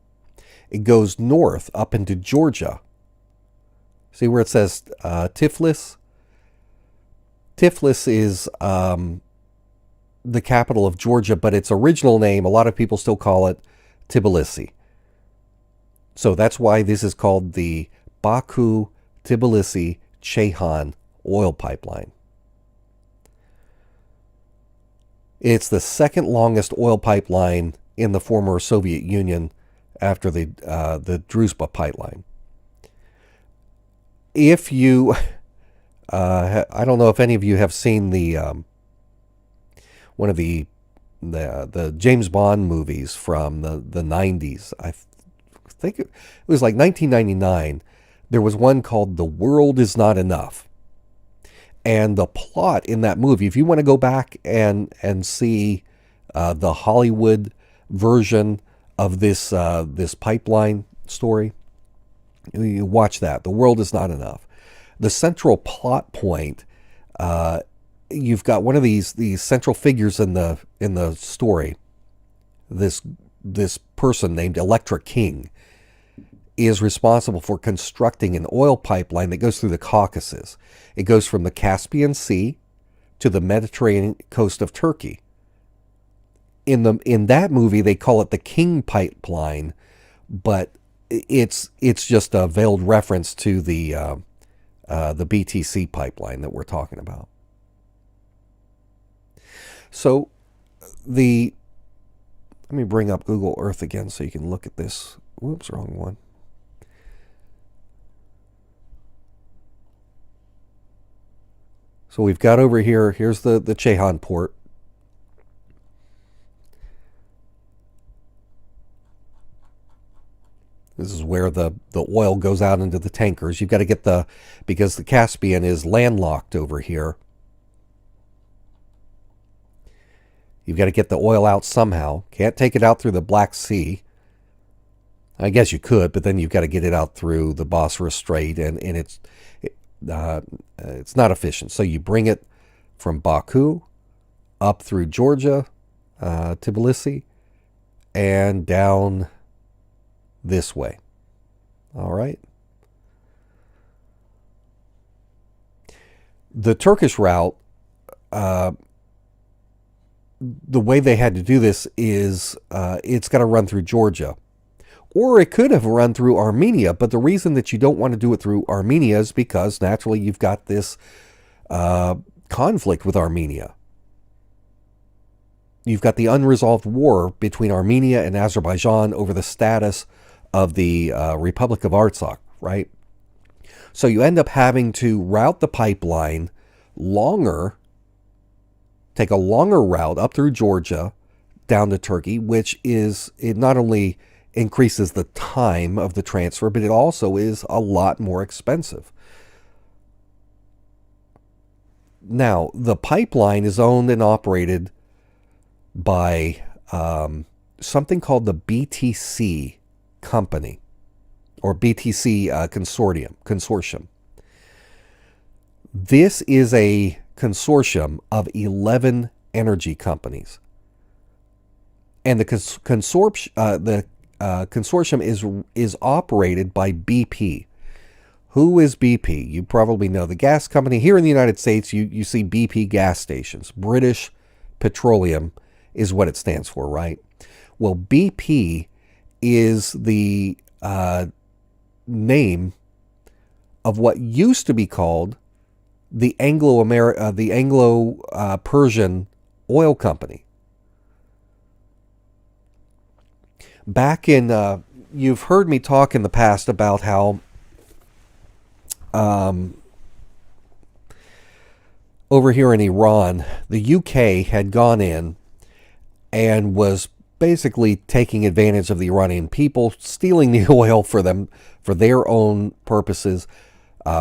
It goes north up into Georgia. See where it says Tiflis? Tiflis is the capital of Georgia, but its original name, a lot of people still call it Tbilisi. So that's why this is called the Baku-Tbilisi-Ceyhan oil pipeline. It's the second longest oil pipeline in the former Soviet Union after the Druzhba pipeline. If you, I don't know if any of you have seen the one of the James Bond movies from the 90s. I think it was like 1999. There was one called The World Is Not Enough. And the plot in that movie, if you want to go back and see the Hollywood version of this pipeline story, you watch that. The World Is Not Enough. The central plot point, you've got one of these central figures in the story. This person named Electra King is responsible for constructing an oil pipeline that goes through the Caucasus. It goes from the Caspian Sea to the Mediterranean coast of Turkey. In that movie, they call it the King Pipeline, but it's just a veiled reference to the BTC pipeline that we're talking about. So let me bring up Google Earth again so you can look at this. Whoops, wrong one. So we've got over here, here's the Ceyhan port. This is where the oil goes out into the tankers. You've got to get because the Caspian is landlocked over here. You've got to get the oil out somehow. Can't take it out through the Black Sea. I guess you could, but then you've got to get it out through the Bosphorus Strait, and it's not efficient. So you bring it from Baku up through Georgia, Tbilisi, and down this way. All right. The Turkish route, the way they had to do this is it's got to run through Georgia. Or it could have run through Armenia, but the reason that you don't want to do it through Armenia is because naturally you've got this conflict with Armenia. You've got the unresolved war between Armenia and Azerbaijan over the status of the Republic of Artsakh, right? So you end up having to route the pipeline take a longer route up through Georgia down to Turkey, which it not only increases the time of the transfer, but it also is a lot more expensive. Now, the pipeline is owned and operated by something called the BTC Company, or BTC Consortium. This is a consortium of 11 energy companies. And the consortium is operated by BP. Who is BP? You probably know the gas company. Here in the United States, you see BP gas stations. British Petroleum is what it stands for, right? Well, BP is the name of what used to be called the Anglo-Persian Oil Company. Back in, you've heard me talk in the past about how over here in Iran, the UK had gone in and was basically taking advantage of the Iranian people, stealing the oil for them, for their own purposes.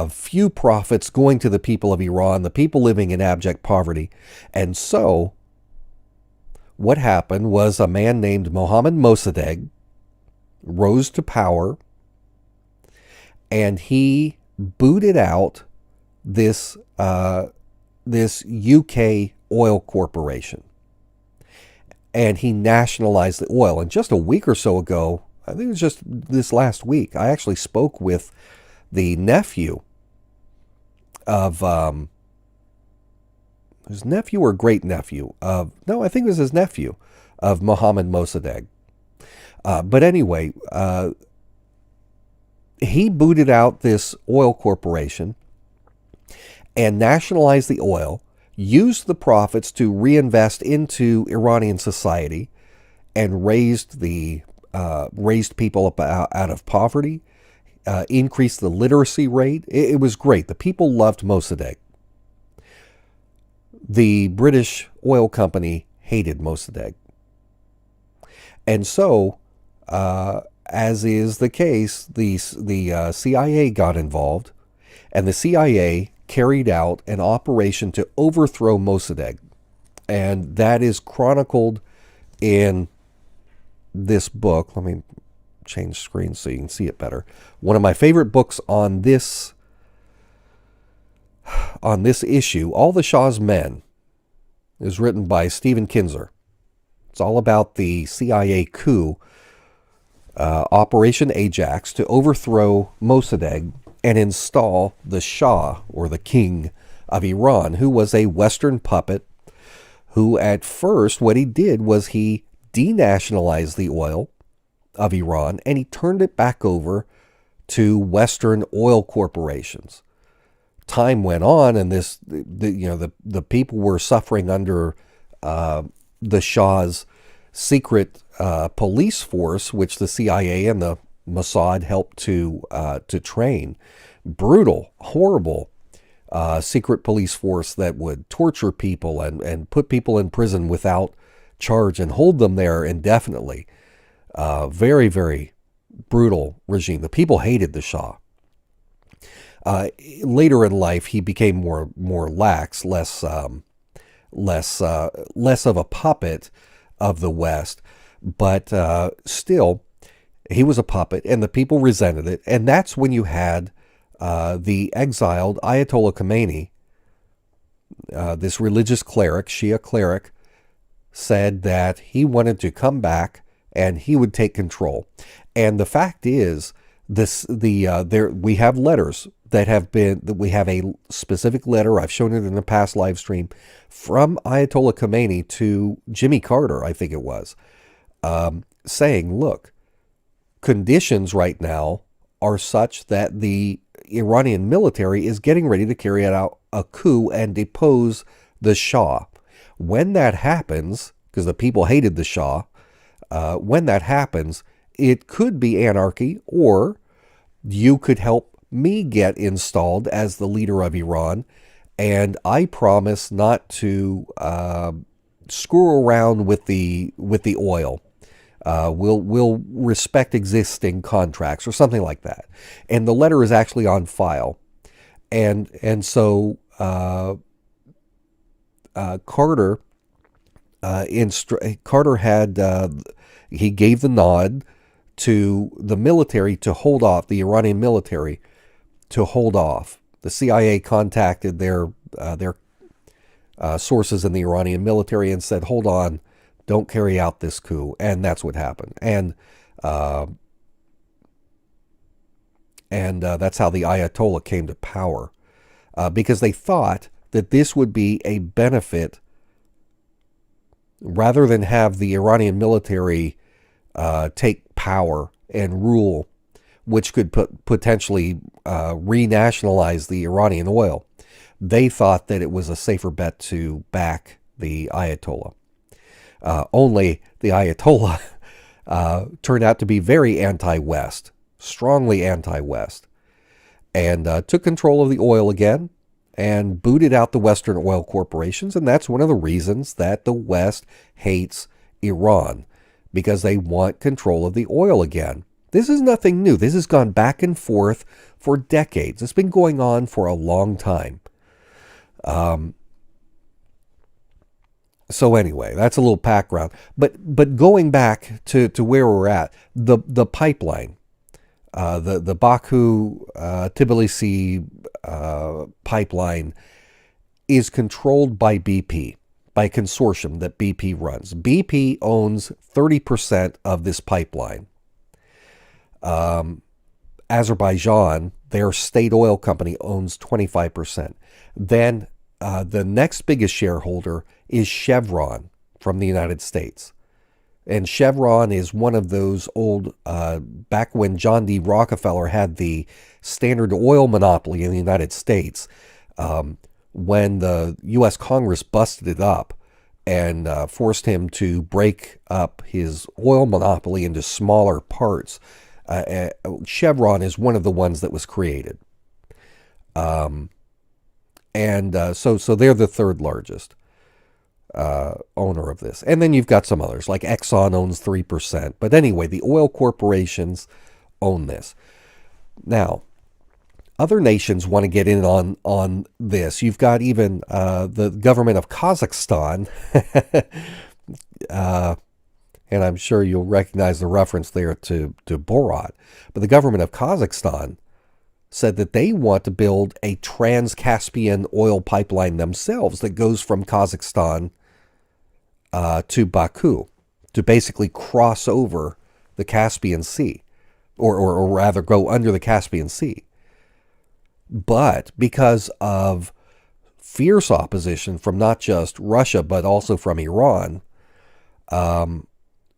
Few profits going to the people of Iran, the people living in abject poverty. And so what happened was a man named Mohammad Mossadegh rose to power, and he booted out this UK oil corporation, and he nationalized the oil. And just a week or so ago, I think it was just this last week, I actually spoke with the nephew of his nephew or great nephew of, no, I think it was his nephew of Mohammad Mossadegh. But anyway, he booted out this oil corporation and nationalized the oil, used the profits to reinvest into Iranian society, and raised people up out of poverty, increased the literacy rate. It was great. The people loved Mossadegh. The British oil company hated Mossadegh. And so, as is the case, the CIA got involved, and the CIA carried out an operation to overthrow Mossadegh. And that is chronicled in this book. Let me change screens so you can see it better. One of my favorite books on this issue, All the Shah's Men, is written by Stephen Kinzer. It's all about the CIA coup, Operation Ajax, to overthrow Mossadegh and install the Shah, or the King of Iran, who was a Western puppet, who at first, what he did was he denationalized the oil of Iran, and he turned it back over to Western oil corporations. Time went on, and the people were suffering under the Shah's secret police force, which the CIA and the Mossad helped to train. Brutal, horrible secret police force that would torture people and put people in prison without charge and hold them there indefinitely. Very, very brutal regime. The people hated the Shah. Later in life, he became more lax, less of a puppet of the West, but still, he was a puppet, and the people resented it. And that's when you had the exiled Ayatollah Khomeini, this religious cleric, Shia cleric, said that he wanted to come back and he would take control. And the fact is, we have letters we have a specific letter, I've shown it in a past live stream, from Ayatollah Khomeini to Jimmy Carter, I think it was, saying, look, conditions right now are such that the Iranian military is getting ready to carry out a coup and depose the Shah. When that happens, because the people hated the Shah, when that happens, it could be anarchy, or you could help me get installed as the leader of Iran, and I promise not to screw around with the oil. We'll respect existing contracts or something like that. And the letter is actually on file, and so Carter had he gave the nod to the military to hold off, the Iranian military to hold off. The CIA contacted their sources in the Iranian military and said, hold on, don't carry out this coup. And that's what happened. And that's how the Ayatollah came to power, because they thought that this would be a benefit rather than have the Iranian military take power and rule, which could potentially renationalize the Iranian oil. They thought that it was a safer bet to back the Ayatollah. Only the Ayatollah turned out to be very anti-West, strongly anti-West, and took control of the oil again and booted out the Western oil corporations. And that's one of the reasons that the West hates Iran, because they want control of the oil again. This is nothing new. This has gone back and forth for decades. It's been going on for a long time. So anyway, that's a little background. But going back to where we're at, the pipeline, the Baku Tbilisi pipeline is controlled by BP, by a consortium that BP runs. BP owns 30% of this pipeline. Azerbaijan, their state oil company, owns 25%. Then the next biggest shareholder is Chevron from the United States. And Chevron is one of those old, back when John D. Rockefeller had the Standard Oil monopoly in the United States, when the U.S. Congress busted it up and forced him to break up his oil monopoly into smaller parts, Chevron is one of the ones that was created. So they're the third largest owner of this. And then you've got some others, like Exxon owns 3%. But anyway, the oil corporations own this. Now, other nations want to get in on this. You've got even the government of Kazakhstan, and I'm sure you'll recognize the reference there to Borat. But the government of Kazakhstan said that they want to build a trans-Caspian oil pipeline themselves that goes from Kazakhstan to Baku, to basically cross over the Caspian Sea, or rather go under the Caspian Sea. But because of fierce opposition from not just Russia, but also from Iran,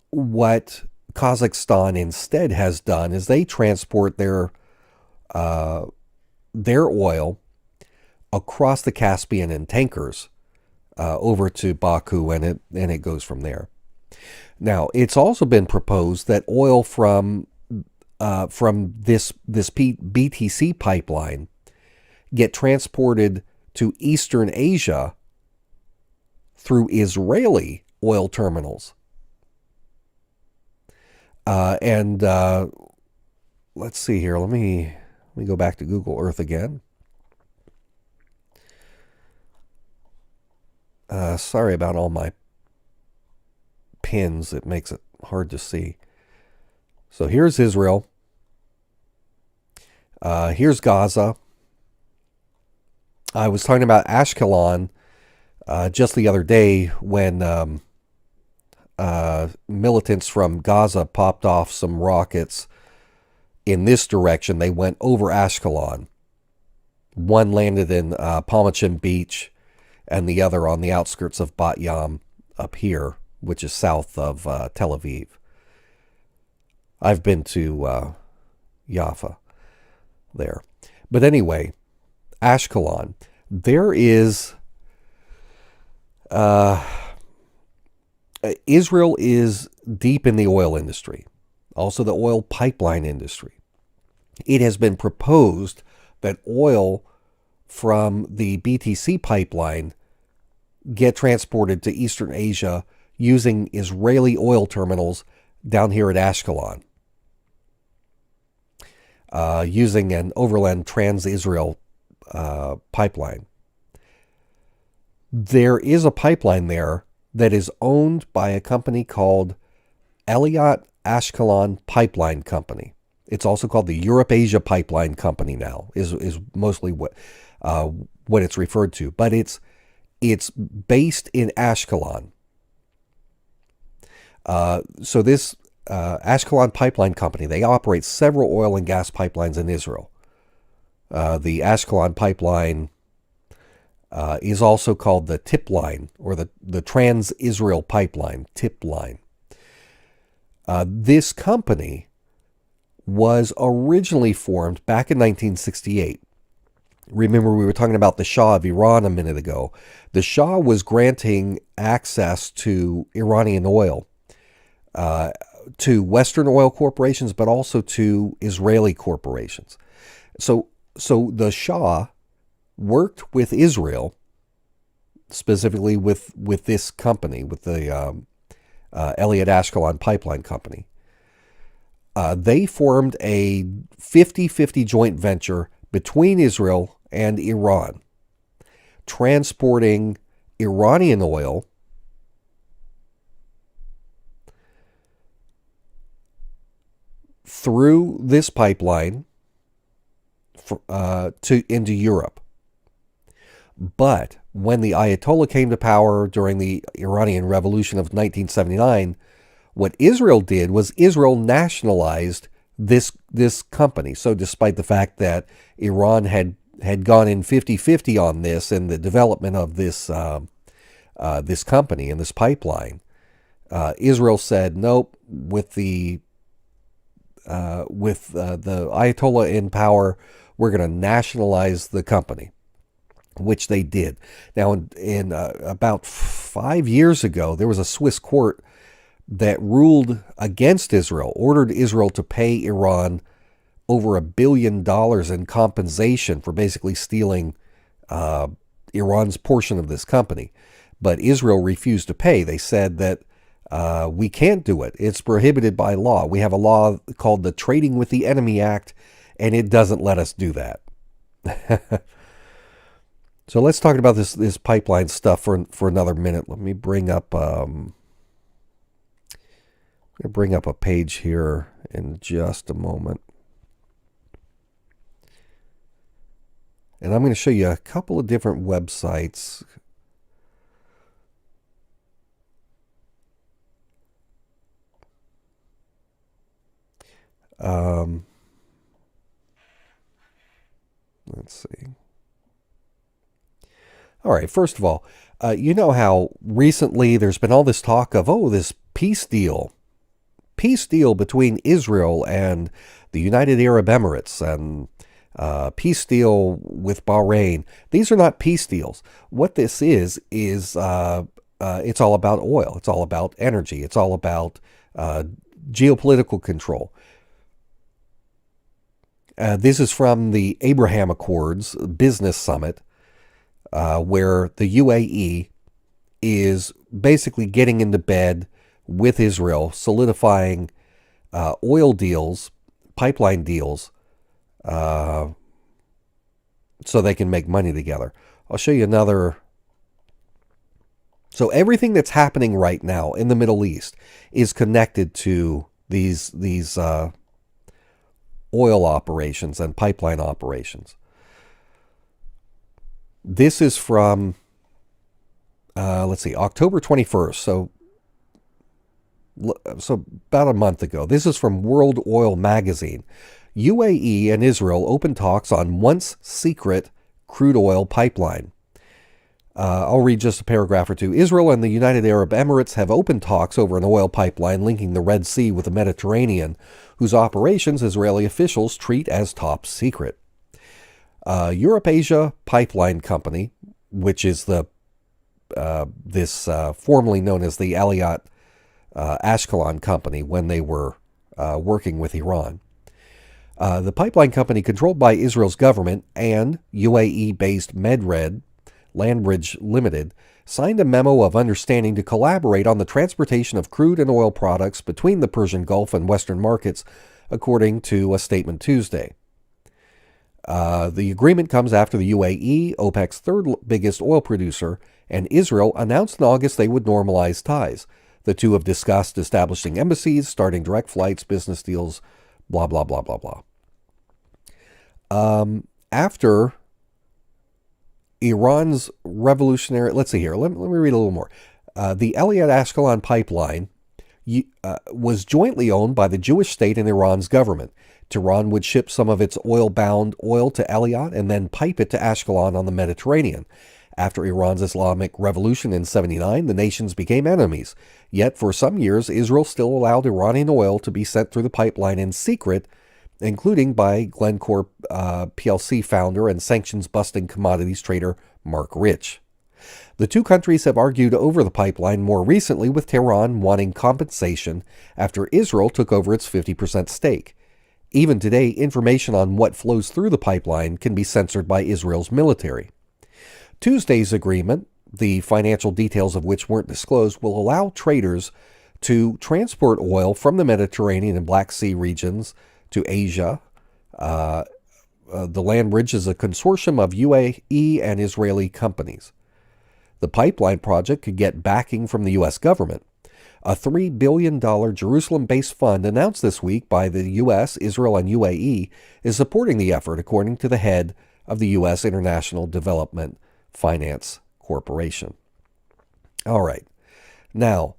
what Kazakhstan instead has done is they transport their oil across the Caspian in tankers over to Baku, and it goes from there. Now, it's also been proposed that oil from this BTC pipeline get transported to Eastern Asia through Israeli oil terminals. And let's see here. Let me go back to Google Earth again. Sorry about all my pins. It makes it hard to see. So here's Israel. Here's Gaza. I was talking about Ashkelon just the other day when militants from Gaza popped off some rockets in this direction. They went over Ashkelon. One landed in Palmachim Beach, and the other on the outskirts of Bat Yam up here, which is south of Tel Aviv. I've been to Jaffa there. But anyway, Ashkelon. There is... Israel is deep in the oil industry, also the oil pipeline industry. It has been proposed that oil from the BTC pipeline get transported to Eastern Asia using Israeli oil terminals down here at Ashkelon, using an overland trans-Israel pipeline. There is a pipeline there that is owned by a company called Elliott Ashkelon Pipeline Company. It's also called the Europe-Asia Pipeline Company now, is mostly what it's referred to. But it's based in Ashkelon. So this Ashkelon Pipeline Company, they operate several oil and gas pipelines in Israel. The Ashkelon Pipeline is also called the TIP line, or the Trans-Israel Pipeline, TIP line. This company was originally formed back in 1968. Remember, we were talking about the Shah of Iran a minute ago. The Shah was granting access to Iranian oil to Western oil corporations, but also to Israeli corporations. So the Shah worked with Israel, specifically with this company, with the Elliott Ashkelon Pipeline Company. They formed a 50-50 joint venture between Israel and Iran, transporting Iranian oil through this pipeline into Europe. But when the Ayatollah came to power during the Iranian Revolution of 1979, what Israel did was Israel nationalized this company. So despite the fact that Iran had gone in 50-50 on this and the development of this company and this pipeline, Israel said nope. With the Ayatollah in power, we're going to nationalize the company, which they did. Now, in about 5 years ago, there was a Swiss court that ruled against Israel, ordered Israel to pay Iran over $1 billion in compensation for basically stealing Iran's portion of this company. But Israel refused to pay. They said that we can't do it. It's prohibited by law. We have a law called the Trading with the Enemy Act, and it doesn't let us do that. So let's talk about this pipeline stuff for another minute. Let me bring up a page here in just a moment. And I'm going to show you a couple of different websites. Let's see. All right, first of all, you know how recently there's been all this talk of, this peace deal between Israel and the United Arab Emirates, and peace deal with Bahrain. These are not peace deals. What this is it's all about oil. It's all about energy. It's all about geopolitical control. This is from the Abraham Accords Business Summit, where the UAE is basically getting into bed with Israel, solidifying oil deals, pipeline deals, so they can make money together. I'll show you another. So everything that's happening right now in the Middle East is connected to these oil operations and pipeline operations. This is from, October 21st. So about a month ago. This is from World Oil Magazine. UAE and Israel open talks on once secret crude oil pipeline. I'll read just a paragraph or two. Israel and the United Arab Emirates have opened talks over an oil pipeline linking the Red Sea with the Mediterranean, whose operations Israeli officials treat as top secret. Europe-Asia Pipeline Company, which is formerly known as the Ayatollah Company when they were working with Iran. The pipeline company controlled by Israel's government and UAE-based Medred Landbridge Limited signed a memo of understanding to collaborate on the transportation of crude and oil products between the Persian Gulf and Western markets, according to a statement Tuesday. The agreement comes after the UAE, OPEC's third biggest oil producer, and Israel announced in August they would normalize ties. The two have discussed establishing embassies, starting direct flights, business deals, blah, blah, blah, blah, blah. After Iran's revolutionary, let's see here, let me read a little more. The Elliott-Ashkelon pipeline was jointly owned by the Jewish state and Iran's government. Tehran would ship some of its oil-bound oil to Elliott and then pipe it to Ashkelon on the Mediterranean. After Iran's Islamic Revolution in 1979, the nations became enemies. Yet for some years, Israel still allowed Iranian oil to be sent through the pipeline in secret, including by Glencore PLC founder and sanctions-busting commodities trader Mark Rich. The two countries have argued over the pipeline more recently, with Tehran wanting compensation after Israel took over its 50% stake. Even today, information on what flows through the pipeline can be censored by Israel's military. Tuesday's agreement, the financial details of which weren't disclosed, will allow traders to transport oil from the Mediterranean and Black Sea regions to Asia. The land bridge is a consortium of UAE and Israeli companies. The pipeline project could get backing from the U.S. government. A $3 billion Jerusalem-based fund announced this week by the U.S., Israel, and UAE is supporting the effort, according to the head of the U.S. International Development Finance Corporation. All right. Now,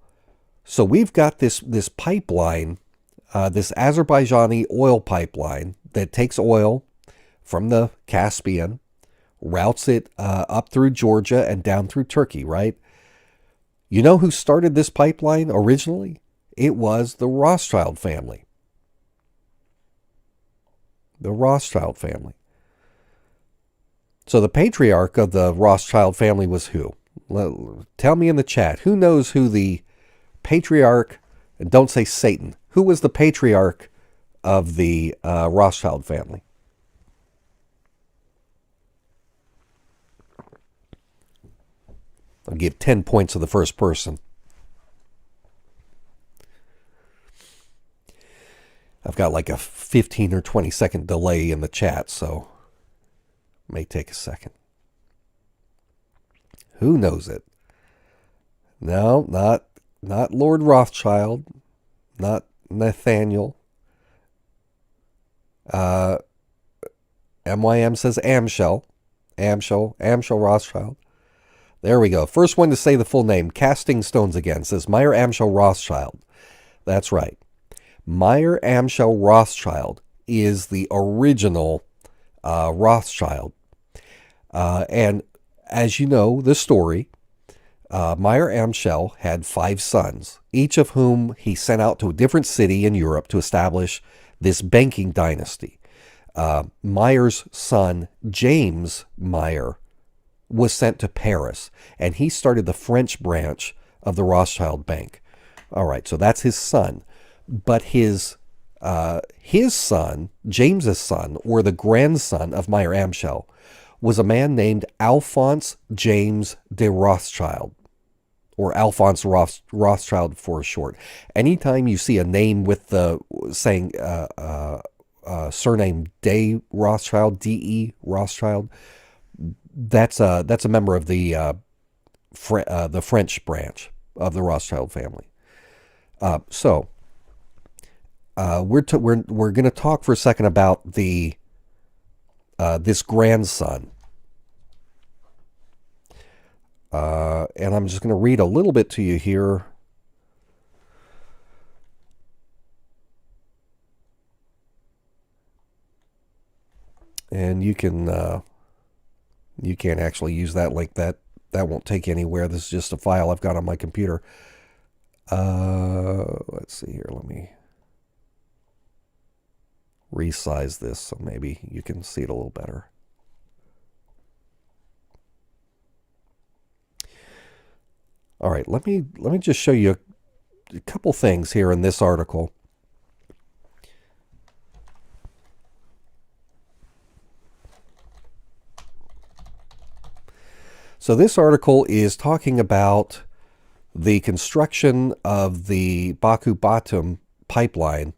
so we've got this pipeline, this Azerbaijani oil pipeline that takes oil from the Caspian, routes it up through Georgia and down through Turkey, right? You know who started this pipeline originally? It was the Rothschild family. The Rothschild family. So the patriarch of the Rothschild family was who? Tell me in the chat. Who knows who the patriarch, and don't say Satan, who was the patriarch of the Rothschild family? I'll give 10 points to the first person. I've got like a 15 or 20 second delay in the chat, so it may take a second. Who knows it? No, not Lord Rothschild, not Nathaniel. MYM says Amschel Rothschild. There we go. First one to say the full name. Casting Stones Again says Meyer Amschel Rothschild. That's right. Meyer Amschel Rothschild is the original Rothschild. And as you know, the story, Meyer Amschel had 5 sons, each of whom he sent out to a different city in Europe to establish this banking dynasty. Meyer's son, James Meyer, was sent to Paris, and he started the French branch of the Rothschild Bank. All right, so that's his son. But his son, James's son, or the grandson of Meyer Amschel, was a man named Alphonse James de Rothschild, or Alphonse Rothschild for short. Anytime you see a name with the saying surname de Rothschild, D-E Rothschild, that's a member of the French branch of the Rothschild family. So we're going to talk for a second about the this grandson, and I'm just going to read a little bit to you here. And you can't actually use that link. That won't take you anywhere. This is just a file I've got on my computer. Let's see here. Let me resize this so maybe you can see it a little better. All right, let me just show you a couple things here in this article. So this article is talking about the construction of the Baku-Batum pipeline,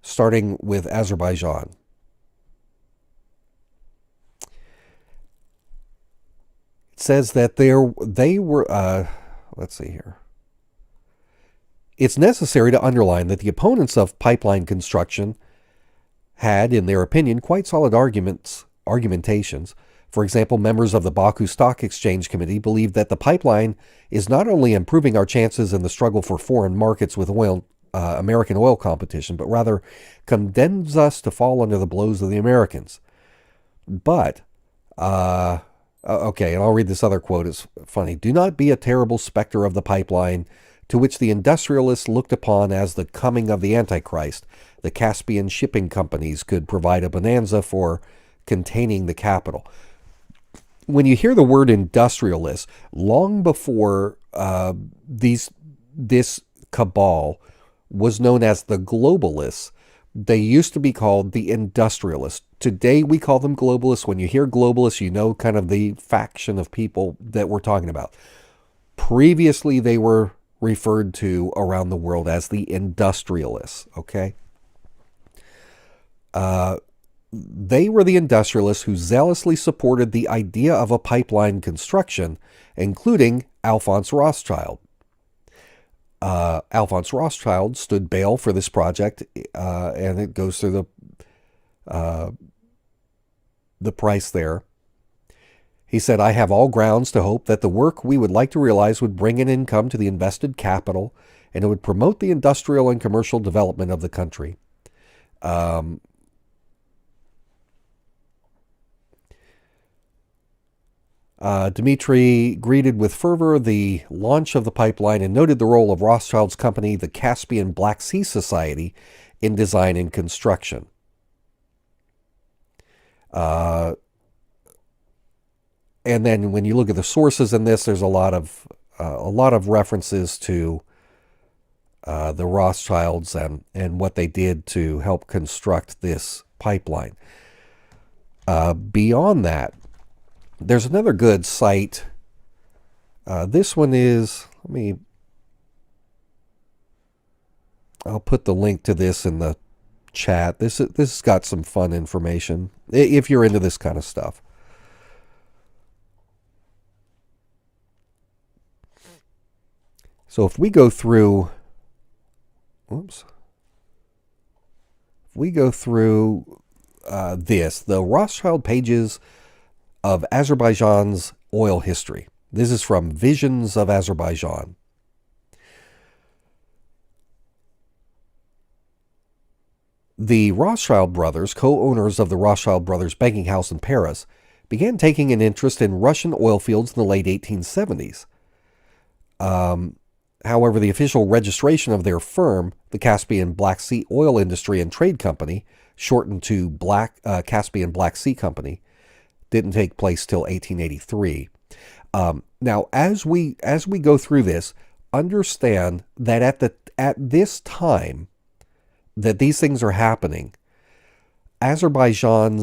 starting with Azerbaijan. It says that they were, let's see here. It's necessary to underline that the opponents of pipeline construction had, in their opinion, quite solid argumentations. For example, members of the Baku Stock Exchange Committee believe that the pipeline is not only improving our chances in the struggle for foreign markets with American oil competition, but rather condemns us to fall under the blows of the Americans. But, okay, and I'll read this other quote. It's funny. Do not be a terrible specter of the pipeline, to which the industrialists looked upon as the coming of the Antichrist. The Caspian shipping companies could provide a bonanza for containing the capital. When you hear the word industrialist, long before this cabal was known as the globalists, they used to be called the industrialists. Today we call them globalists. When you hear globalists, you know kind of the faction of people that we're talking about. Previously, they were referred to around the world as the industrialists, okay? They were the industrialists who zealously supported the idea of a pipeline construction, including Alphonse Rothschild. Alphonse Rothschild stood bail for this project, and it goes through the price there. He said, I have all grounds to hope that the work we would like to realize would bring an income to the invested capital, and it would promote the industrial and commercial development of the country. Dmitry greeted with fervor the launch of the pipeline and noted the role of Rothschild's company, the Caspian Black Sea Society, in design and construction. And then when you look at the sources in this, there's a lot of references to the Rothschilds and what they did to help construct this pipeline. Beyond that, there's another good site. This one is, I'll put the link to this in the chat. This has got some fun information if you're into this kind of stuff. So if we go through, the Rothschild pages of Azerbaijan's oil history. This is from Visions of Azerbaijan. The Rothschild brothers, co-owners of the Rothschild brothers banking house in Paris, began taking an interest in Russian oil fields in the late 1870s. However, the official registration of their firm, the Caspian Black Sea Oil Industry and Trade Company, shortened to Caspian Black Sea Company, didn't take place till 1883. Now, as we go through this, understand that at this time that these things are happening, Azerbaijan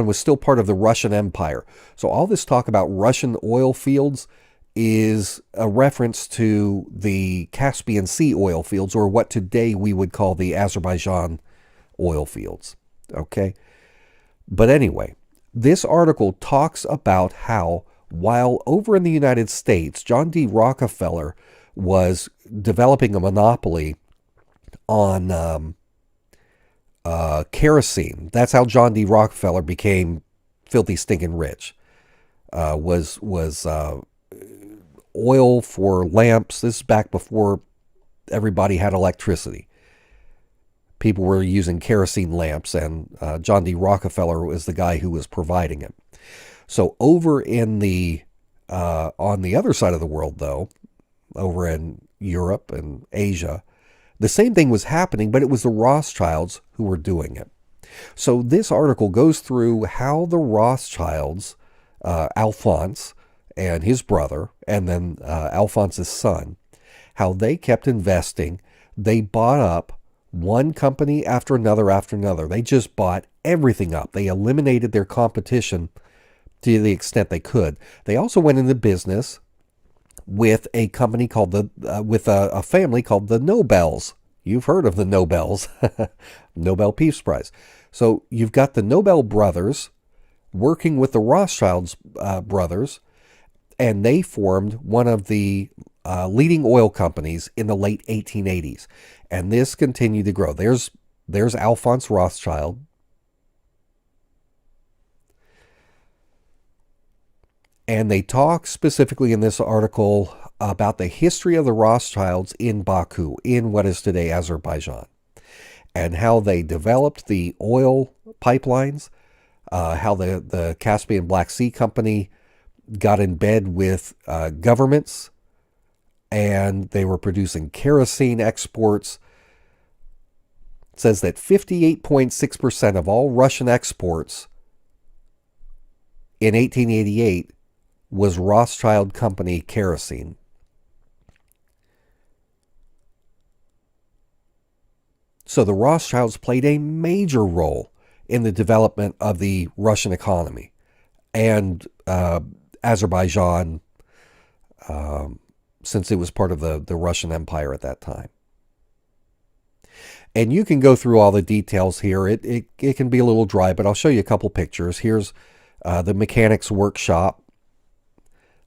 was still part of the Russian Empire. So all this talk about Russian oil fields is a reference to the Caspian Sea oil fields, or what today we would call the Azerbaijan oil fields. Okay? But anyway, this article talks about how, while over in the United States, John D. Rockefeller was developing a monopoly on kerosene. That's how John D. Rockefeller became filthy stinking rich. Was oil for lamps. This is back before everybody had electricity. People were using kerosene lamps, and John D. Rockefeller was the guy who was providing it. So over in the on the other side of the world, though, over in Europe and Asia, the same thing was happening, but it was the Rothschilds who were doing it. So this article goes through how the Rothschilds, Alphonse and his brother, and then Alphonse's son, how they kept investing. They bought up one company after another after another. They just bought everything up. They eliminated their competition to the extent they could. They also went into business with a company called a family called the Nobels. You've heard of the Nobels, Nobel Peace Prize. So you've got the Nobel brothers working with the Rothschilds brothers, and they formed one of the leading oil companies in the late 1880s. And this continued to grow. There's Alphonse Rothschild. And they talk specifically in this article about the history of the Rothschilds in Baku, in what is today Azerbaijan, and how they developed the oil pipelines, how the Caspian Black Sea Company got in bed with governments, and they were producing kerosene exports. It says that 58.6% of all Russian exports in 1888 was Rothschild Company kerosene. So the Rothschilds played a major role in the development of the Russian economy and Azerbaijan, since it was part of the Russian Empire at that time. And you can go through all the details here. It can be a little dry, but I'll show you a couple pictures. Here's the mechanics workshop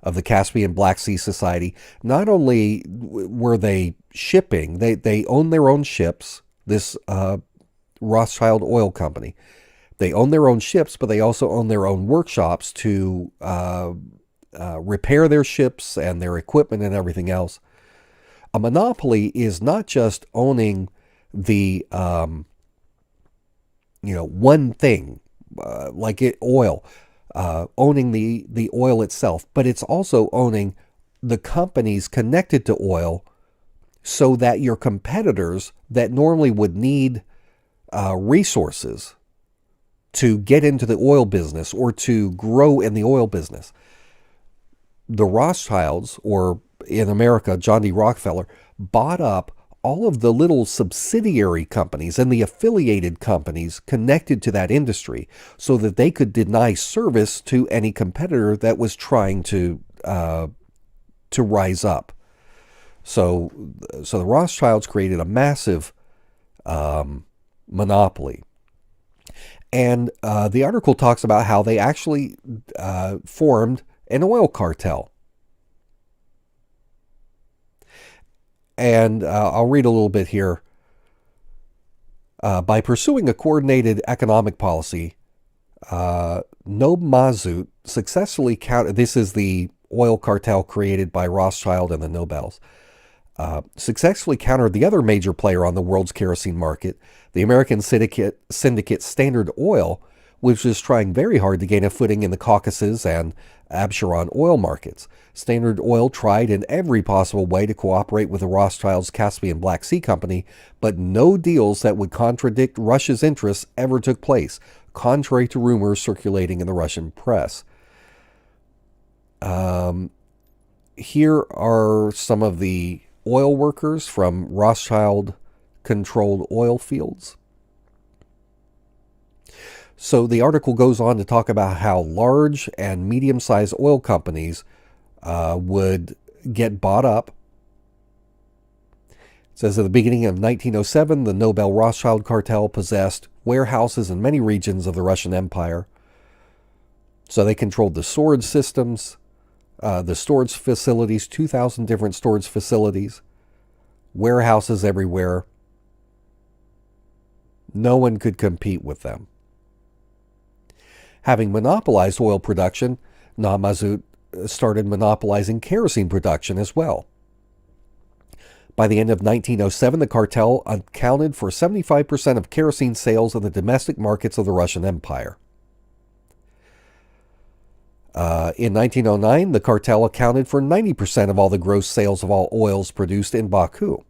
of the Caspian Black Sea Society. Not only were they shipping, they owned their own ships, this Rothschild Oil Company. They own their own ships, but they also own their own workshops to repair their ships and their equipment and everything else. A monopoly is not just owning the one thing, oil, owning the oil itself, but it's also owning the companies connected to oil, so that your competitors that normally would need resources to get into the oil business or to grow in the oil business, the Rothschilds, or in America, John D. Rockefeller, bought up all of the little subsidiary companies and the affiliated companies connected to that industry, so that they could deny service to any competitor that was trying to rise up. So the Rothschilds created a massive monopoly. And the article talks about how they actually formed an oil cartel. And I'll read a little bit here. By pursuing a coordinated economic policy, Nob Mazut successfully countered, this is the oil cartel created by Rothschild and the Nobels, successfully countered the other major player on the world's kerosene market, the American syndicate Standard Oil, which was trying very hard to gain a footing in the Caucasus and Absheron oil markets. Standard Oil tried in every possible way to cooperate with the Rothschilds' Caspian Black Sea Company, but no deals that would contradict Russia's interests ever took place, contrary to rumors circulating in the Russian press. Here are some of the oil workers from Rothschild-controlled oil fields. So the article goes on to talk about how large and medium-sized oil companies would get bought up. It says at the beginning of 1907, the Nobel Rothschild cartel possessed warehouses in many regions of the Russian Empire. So they controlled the storage systems, the storage facilities, 2,000 different storage facilities, warehouses everywhere. No one could compete with them. Having monopolized oil production, Mazut started monopolizing kerosene production as well. By the end of 1907, the cartel accounted for 75% of kerosene sales in the domestic markets of the Russian Empire. In 1909, the cartel accounted for 90% of all the gross sales of all oils produced in Baku.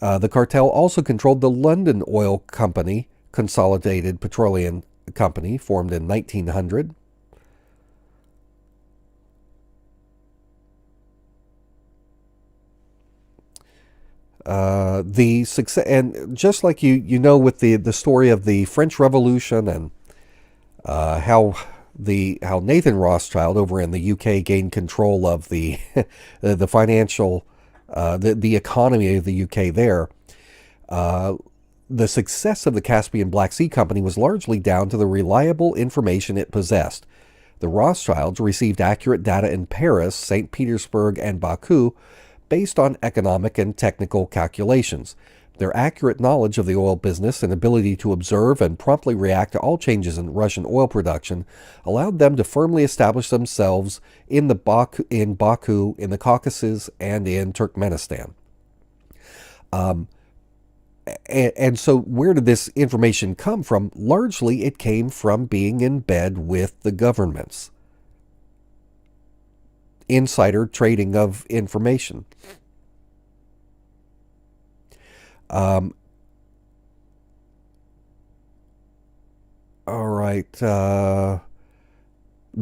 The cartel also controlled the London Oil Company, Consolidated Petroleum Company, formed in 1900. The success, and just like you know, with the story of the French Revolution and how Nathan Rothschild over in the UK gained control of the the financial the economy of the UK there. The success of the Caspian Black Sea Company was largely down to the reliable information it possessed. The Rothschilds received accurate data in Paris, St. Petersburg, and Baku based on economic and technical calculations. Their accurate knowledge of the oil business and ability to observe and promptly react to all changes in Russian oil production allowed them to firmly establish themselves in Baku, in the Caucasus, and in Turkmenistan. And so where did this information come from? Largely, it came from being in bed with the governments. Insider trading of information. All right. The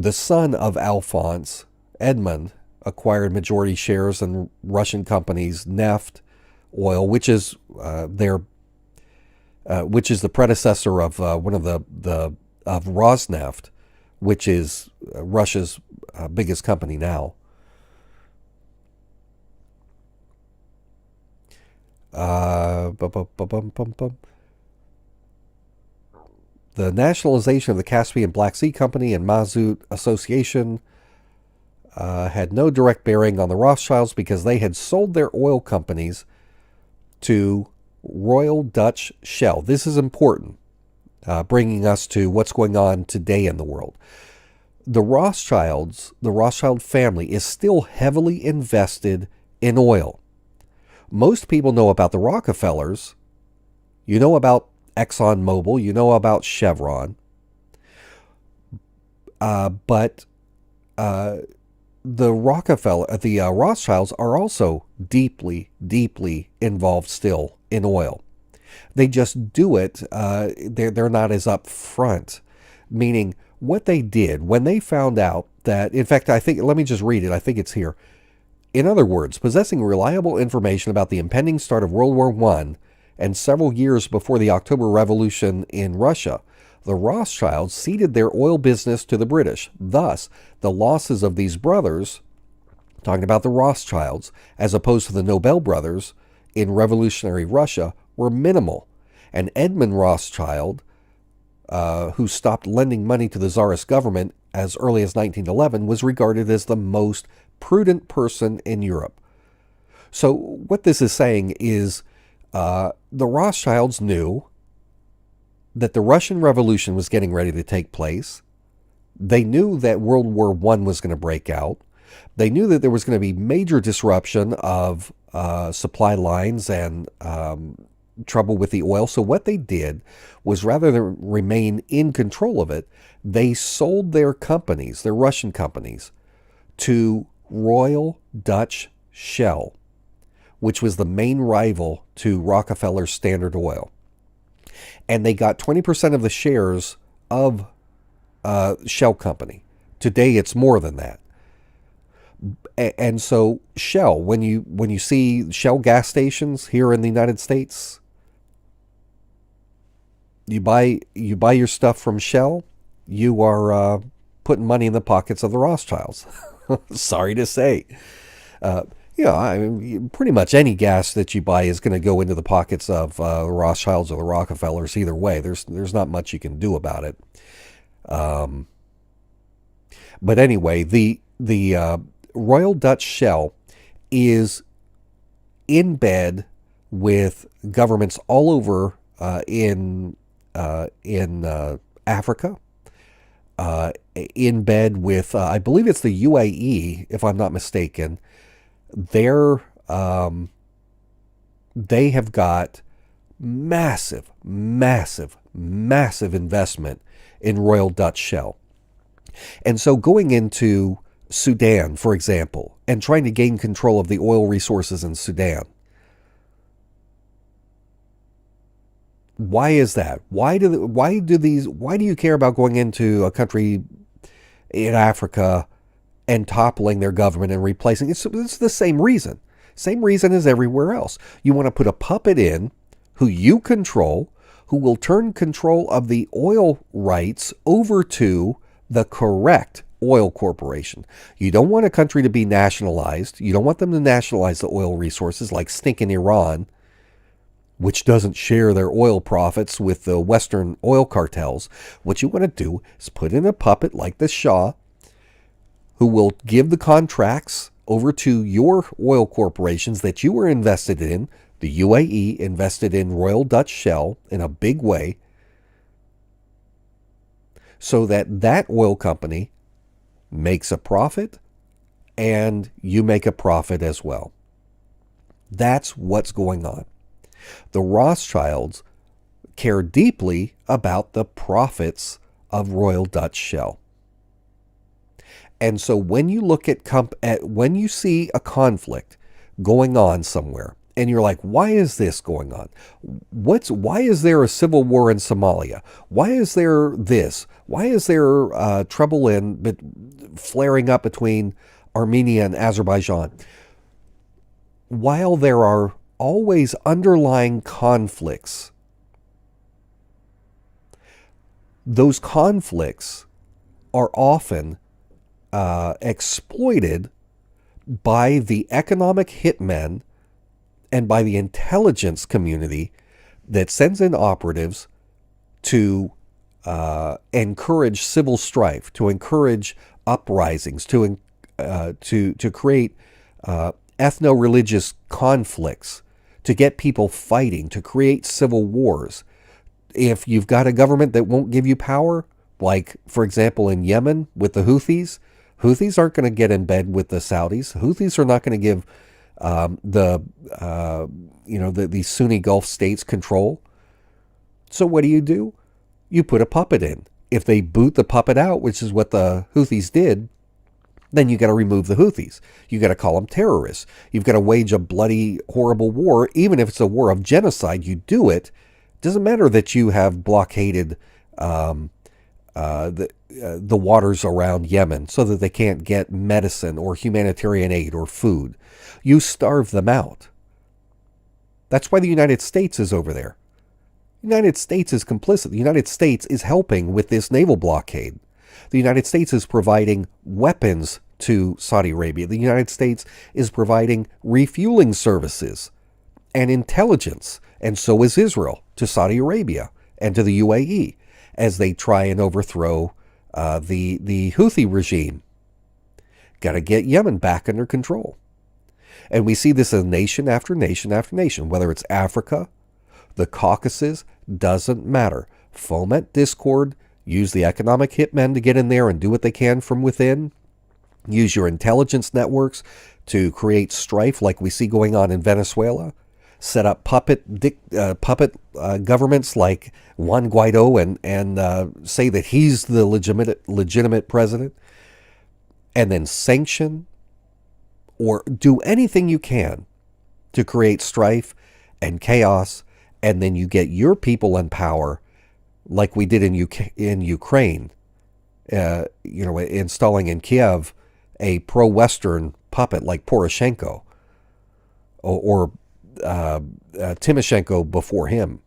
son of Alphonse, Edmund, acquired majority shares in Russian companies Neft Oil, which is the predecessor of one of the Rosneft, which is Russia's biggest company now. The nationalization of the Caspian Black Sea Company and Mazut Association had no direct bearing on the Rothschilds because they had sold their oil companies to Royal Dutch Shell. This is important, bringing us to what's going on today in the world. The Rothschilds, the Rothschild family, is still heavily invested in oil. Most people know about the Rockefellers. You know about ExxonMobil. You know about Chevron. But the Rothschilds are also deeply, deeply involved still in oil. They just do it. They're not as upfront. Meaning, what they did when they found out that, in fact, let me just read it. I think it's here. In other words, possessing reliable information about the impending start of World War I and several years before the October Revolution in Russia, the Rothschilds ceded their oil business to the British. Thus, the losses of these brothers, talking about the Rothschilds, as opposed to the Nobel brothers in revolutionary Russia, were minimal. And Edmund Rothschild, who stopped lending money to the Tsarist government as early as 1911, was regarded as the most prudent person in Europe. So what this is saying is the Rothschilds knew that the Russian Revolution was getting ready to take place. They knew that World War I was going to break out. They knew that there was going to be major disruption of supply lines and trouble with the oil. So what they did was, rather than remain in control of it, they sold their companies, their Russian companies, to Royal Dutch Shell, which was the main rival to Rockefeller's Standard Oil. And they got 20% of the shares of Shell Company. Today it's more than that. And so Shell, when you see Shell gas stations here in the United States, you buy your stuff from Shell, you are putting money in the pockets of the Rothschilds. Sorry to say. I mean, pretty much any gas that you buy is going to go into the pockets of the Rothschilds or the Rockefellers. Either way, there's not much you can do about it. But anyway, the Royal Dutch Shell is in bed with governments all over in Africa, in bed with, I believe it's the UAE, if I'm not mistaken. They have got massive investment in Royal Dutch Shell. And so going into Sudan, for example, and trying to gain control of the oil resources in Sudan. Why is that? Why do you care about going into a country in Africa and toppling their government and replacing it? It's the same reason. Same reason as everywhere else. You want to put a puppet in who you control, who will turn control of the oil rights over to the correct oil corporation. You don't want a country to be nationalized. You don't want them to nationalize the oil resources like stinking Iran, which doesn't share their oil profits with the Western oil cartels. What you want to do is put in a puppet like the Shah, who will give the contracts over to your oil corporations that you were invested in. The UAE invested in Royal Dutch Shell in a big way, so that oil company makes a profit and you make a profit as well. That's what's going on. The Rothschilds care deeply about the profits of Royal Dutch Shell. And so when you look at when you see a conflict going on somewhere, and you're like, why is this going on? Why is there a civil war in Somalia? Why is there this? Why is there trouble flaring up between Armenia and Azerbaijan? While there are always underlying conflicts, those conflicts are often exploited by the economic hitmen and by the intelligence community that sends in operatives to encourage civil strife, to encourage uprisings, to create ethno-religious conflicts, to get people fighting, to create civil wars. If you've got a government that won't give you power, like, for example, in Yemen with the Houthis aren't going to get in bed with the Saudis. Houthis are not going to give the Sunni Gulf states control. So what do? You put a puppet in. If they boot the puppet out, which is what the Houthis did, then you got to remove the Houthis. You got to call them terrorists. You've got to wage a bloody, horrible war. Even if it's a war of genocide, you do it. Doesn't matter that you have blockaded the waters around Yemen so that they can't get medicine or humanitarian aid or food. You starve them out. That's why the United States is over there. The United States is complicit. The United States is helping with this naval blockade. The United States is providing weapons to Saudi Arabia. The United States is providing refueling services and intelligence, and so is Israel, to Saudi Arabia and to the UAE as they try and overthrow the Houthi regime. Got to get Yemen back under control. And we see this as nation after nation after nation, whether it's Africa, the Caucasus, doesn't matter. Foment discord, use the economic hitmen to get in there and do what they can from within. Use your intelligence networks to create strife like we see going on in Venezuela. set up puppet governments like Juan Guaido and say that he's the legitimate president, and then sanction or do anything you can to create strife and chaos, and then you get your people in power, like we did in Ukraine, installing in Kiev a pro-Western puppet like Poroshenko or Timoshenko before him.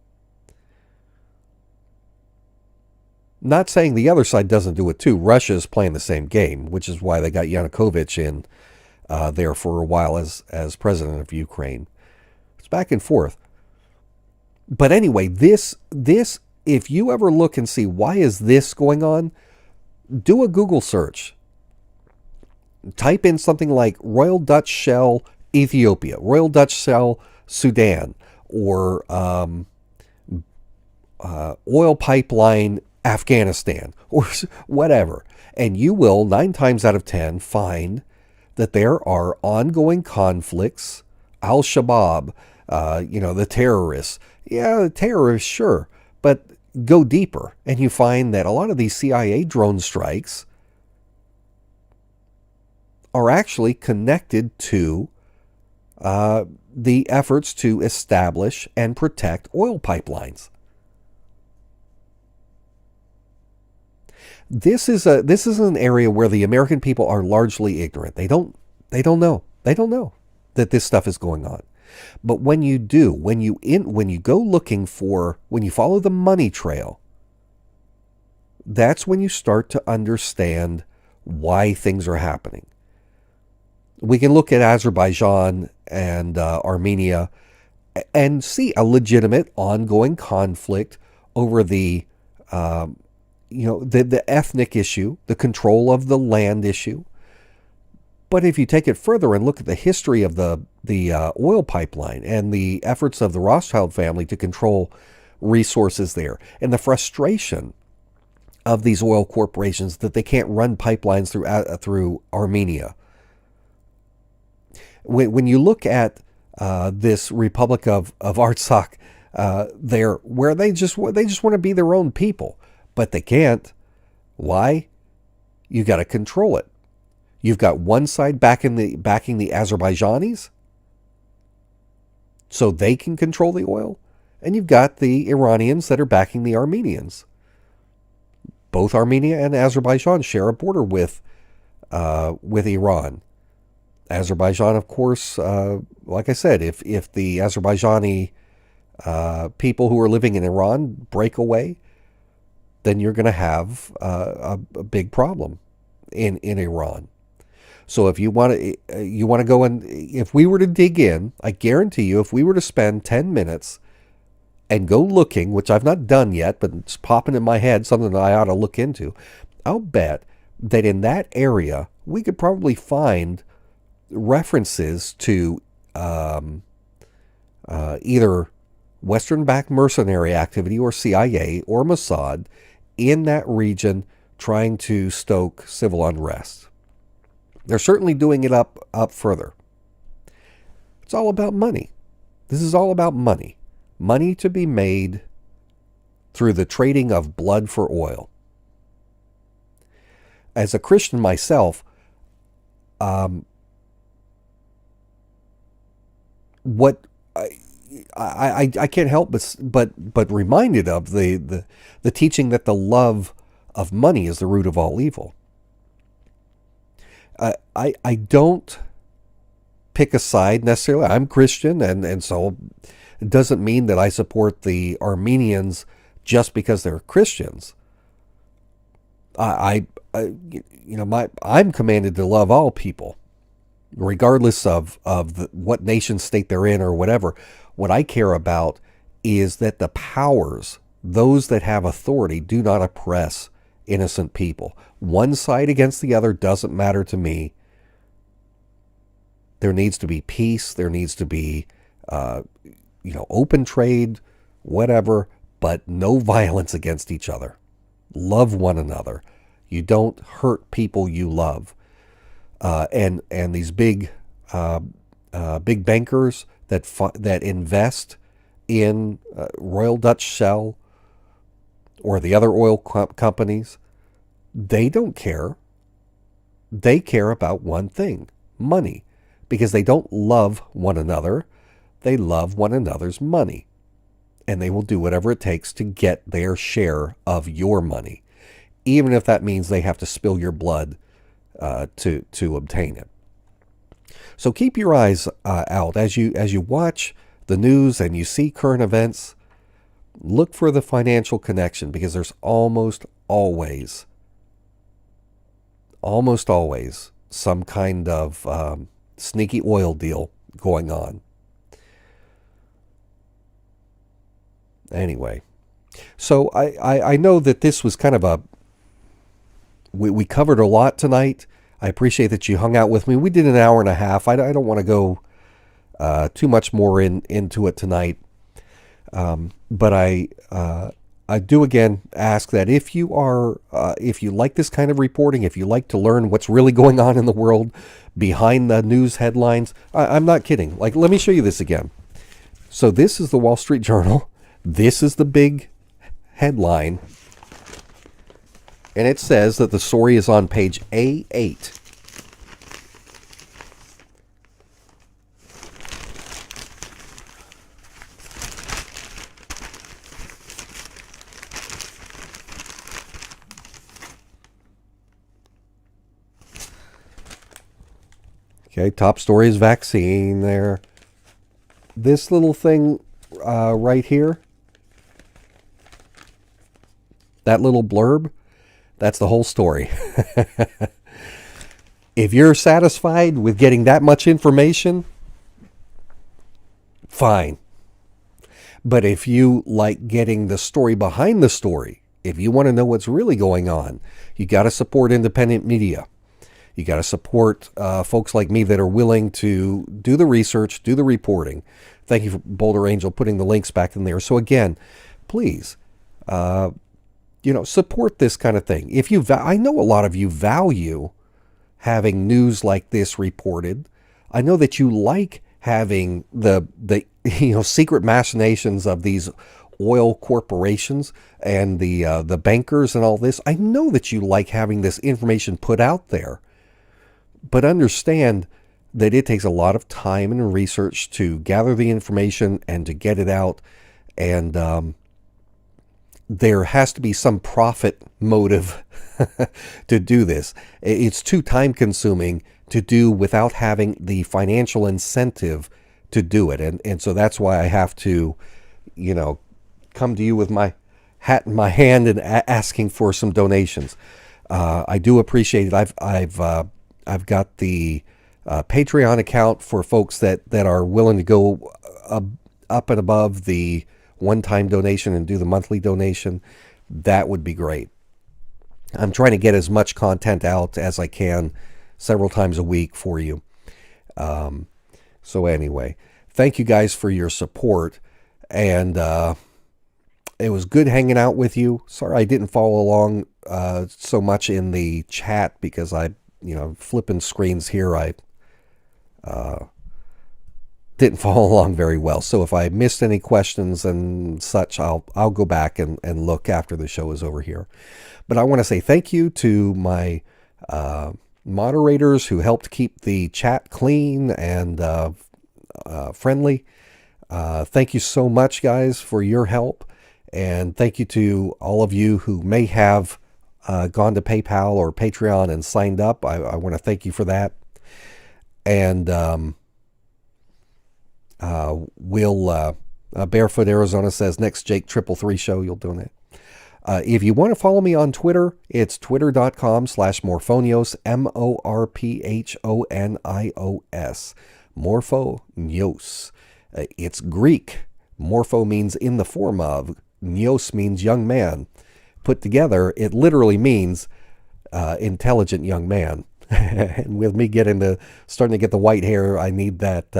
Not saying the other side doesn't do it too. Russia's playing the same game, which is why they got Yanukovych in there for a while as president of Ukraine. It's back and forth. But anyway, this if you ever look and see why is this going on, do a Google search. Type in something like Royal Dutch Shell Ethiopia, Royal Dutch Shell Sudan, or oil pipeline Afghanistan, or whatever. And you will, 9 times out of 10, find that there are ongoing conflicts. Al-Shabaab, the terrorists. Yeah, the terrorists, sure. But go deeper, and you find that a lot of these CIA drone strikes are actually connected to the efforts to establish and protect oil pipelines. This is an area where the American people are largely ignorant. They don't know that this stuff is going on. But when you do, when you go looking for, when you follow the money trail, that's when you start to understand why things are happening. We can look at Azerbaijan and Armenia and see a legitimate ongoing conflict over the ethnic issue, the control of the land issue. But if you take it further and look at the history of the oil pipeline and the efforts of the Rothschild family to control resources there, and the frustration of these oil corporations that they can't run pipelines through Armenia. When you look at this Republic of Artsakh there, where they just want to be their own people, but they can't. Why? You got to control it. You've got one side backing the Azerbaijanis, so they can control the oil, and you've got the Iranians that are backing the Armenians. Both Armenia and Azerbaijan share a border with Iran. Azerbaijan, of course, like I said, if the Azerbaijani people who are living in Iran break away, then you're going to have a big problem in Iran. So if you want to go and if we were to dig in, I guarantee you, if we were to spend 10 minutes and go looking, which I've not done yet, but it's popping in my head, something that I ought to look into, I'll bet that in that area we could probably find references to either Western-backed mercenary activity or CIA or Mossad in that region trying to stoke civil unrest. They're certainly doing it up further. It's all about money. This is all about money. Money to be made through the trading of blood for oil. As a Christian myself, what I can't help but reminded of the teaching that the love of money is the root of all evil. I don't pick a side necessarily. I'm Christian, and so it doesn't mean that I support the Armenians just because they're Christians. I'm commanded to love all people, regardless of what nation state they're in or whatever. What I care about is that the powers, those that have authority, do not oppress innocent people. One side against the other doesn't matter to me. There needs to be peace. There needs to be, open trade, whatever, but no violence against each other. Love one another. You don't hurt people you love. And these big big bankers that invest in Royal Dutch Shell or the other oil companies, they don't care. They care about one thing, money, because they don't love one another. They love one another's money, and they will do whatever it takes to get their share of your money, even if that means they have to spill your blood to obtain it. So keep your eyes out as you watch the news and you see current events. Look for the financial connection, because there's almost always some kind of sneaky oil deal going on. Anyway, so I know that this was kind of we covered a lot tonight. I appreciate that you hung out with me. We did an hour and a half. I don't want to go too much more into it tonight. But I do again ask that if you like this kind of reporting, if you like to learn what's really going on in the world behind the news headlines, I'm not kidding. Like, let me show you this again. So this is the Wall Street Journal. This is the big headline. And it says that the story is on page A8. Okay, top story is vaccine there. This little thing right here, that little blurb, that's the whole story. If you're satisfied with getting that much information, fine. But if you like getting the story behind the story, if you want to know what's really going on, you got to support independent media. You got to support folks like me that are willing to do the research, do the reporting. Thank you for Boulder Angel putting the links back in there. So again, please, support this kind of thing. If I know a lot of you value having news like this reported. I know that you like having the secret machinations of these oil corporations and the bankers and all this. I know that you like having this information put out there. But understand that it takes a lot of time and research to gather the information and to get it out. And there has to be some profit motive to do this. It's too time consuming to do without having the financial incentive to do it. And so that's why I have to, come to you with my hat in my hand and asking for some donations. I do appreciate it. I've got the Patreon account for folks that are willing to go up and above the one-time donation and do the monthly donation. That would be great. I'm trying to get as much content out as I can several times a week for you. So anyway, thank you guys for your support. And it was good hanging out with you. Sorry I didn't follow along so much in the chat because flipping screens here, I didn't follow along very well. So if I missed any questions and such, I'll go back and look after the show is over here. But I want to say thank you to my moderators who helped keep the chat clean and friendly. Thank you so much, guys, for your help. And thank you to all of you who may have gone to PayPal or Patreon and signed up. I want to thank you for that. And Barefoot Arizona says, next Jake 333 show, you'll donate. If you want to follow me on Twitter, it's twitter.com/Morphonios, Morphonios. Morphonios. It's Greek. Morpho means in the form of. Nios means young man. Put together, it literally means intelligent young man. And with me starting to get the white hair, I need that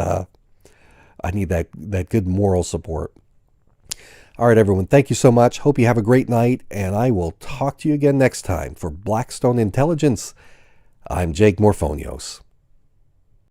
good moral support. All right, everyone. Thank you so much. Hope you have a great night, and I will talk to you again next time. For Blackstone Intelligence, I'm Jake Morphonios.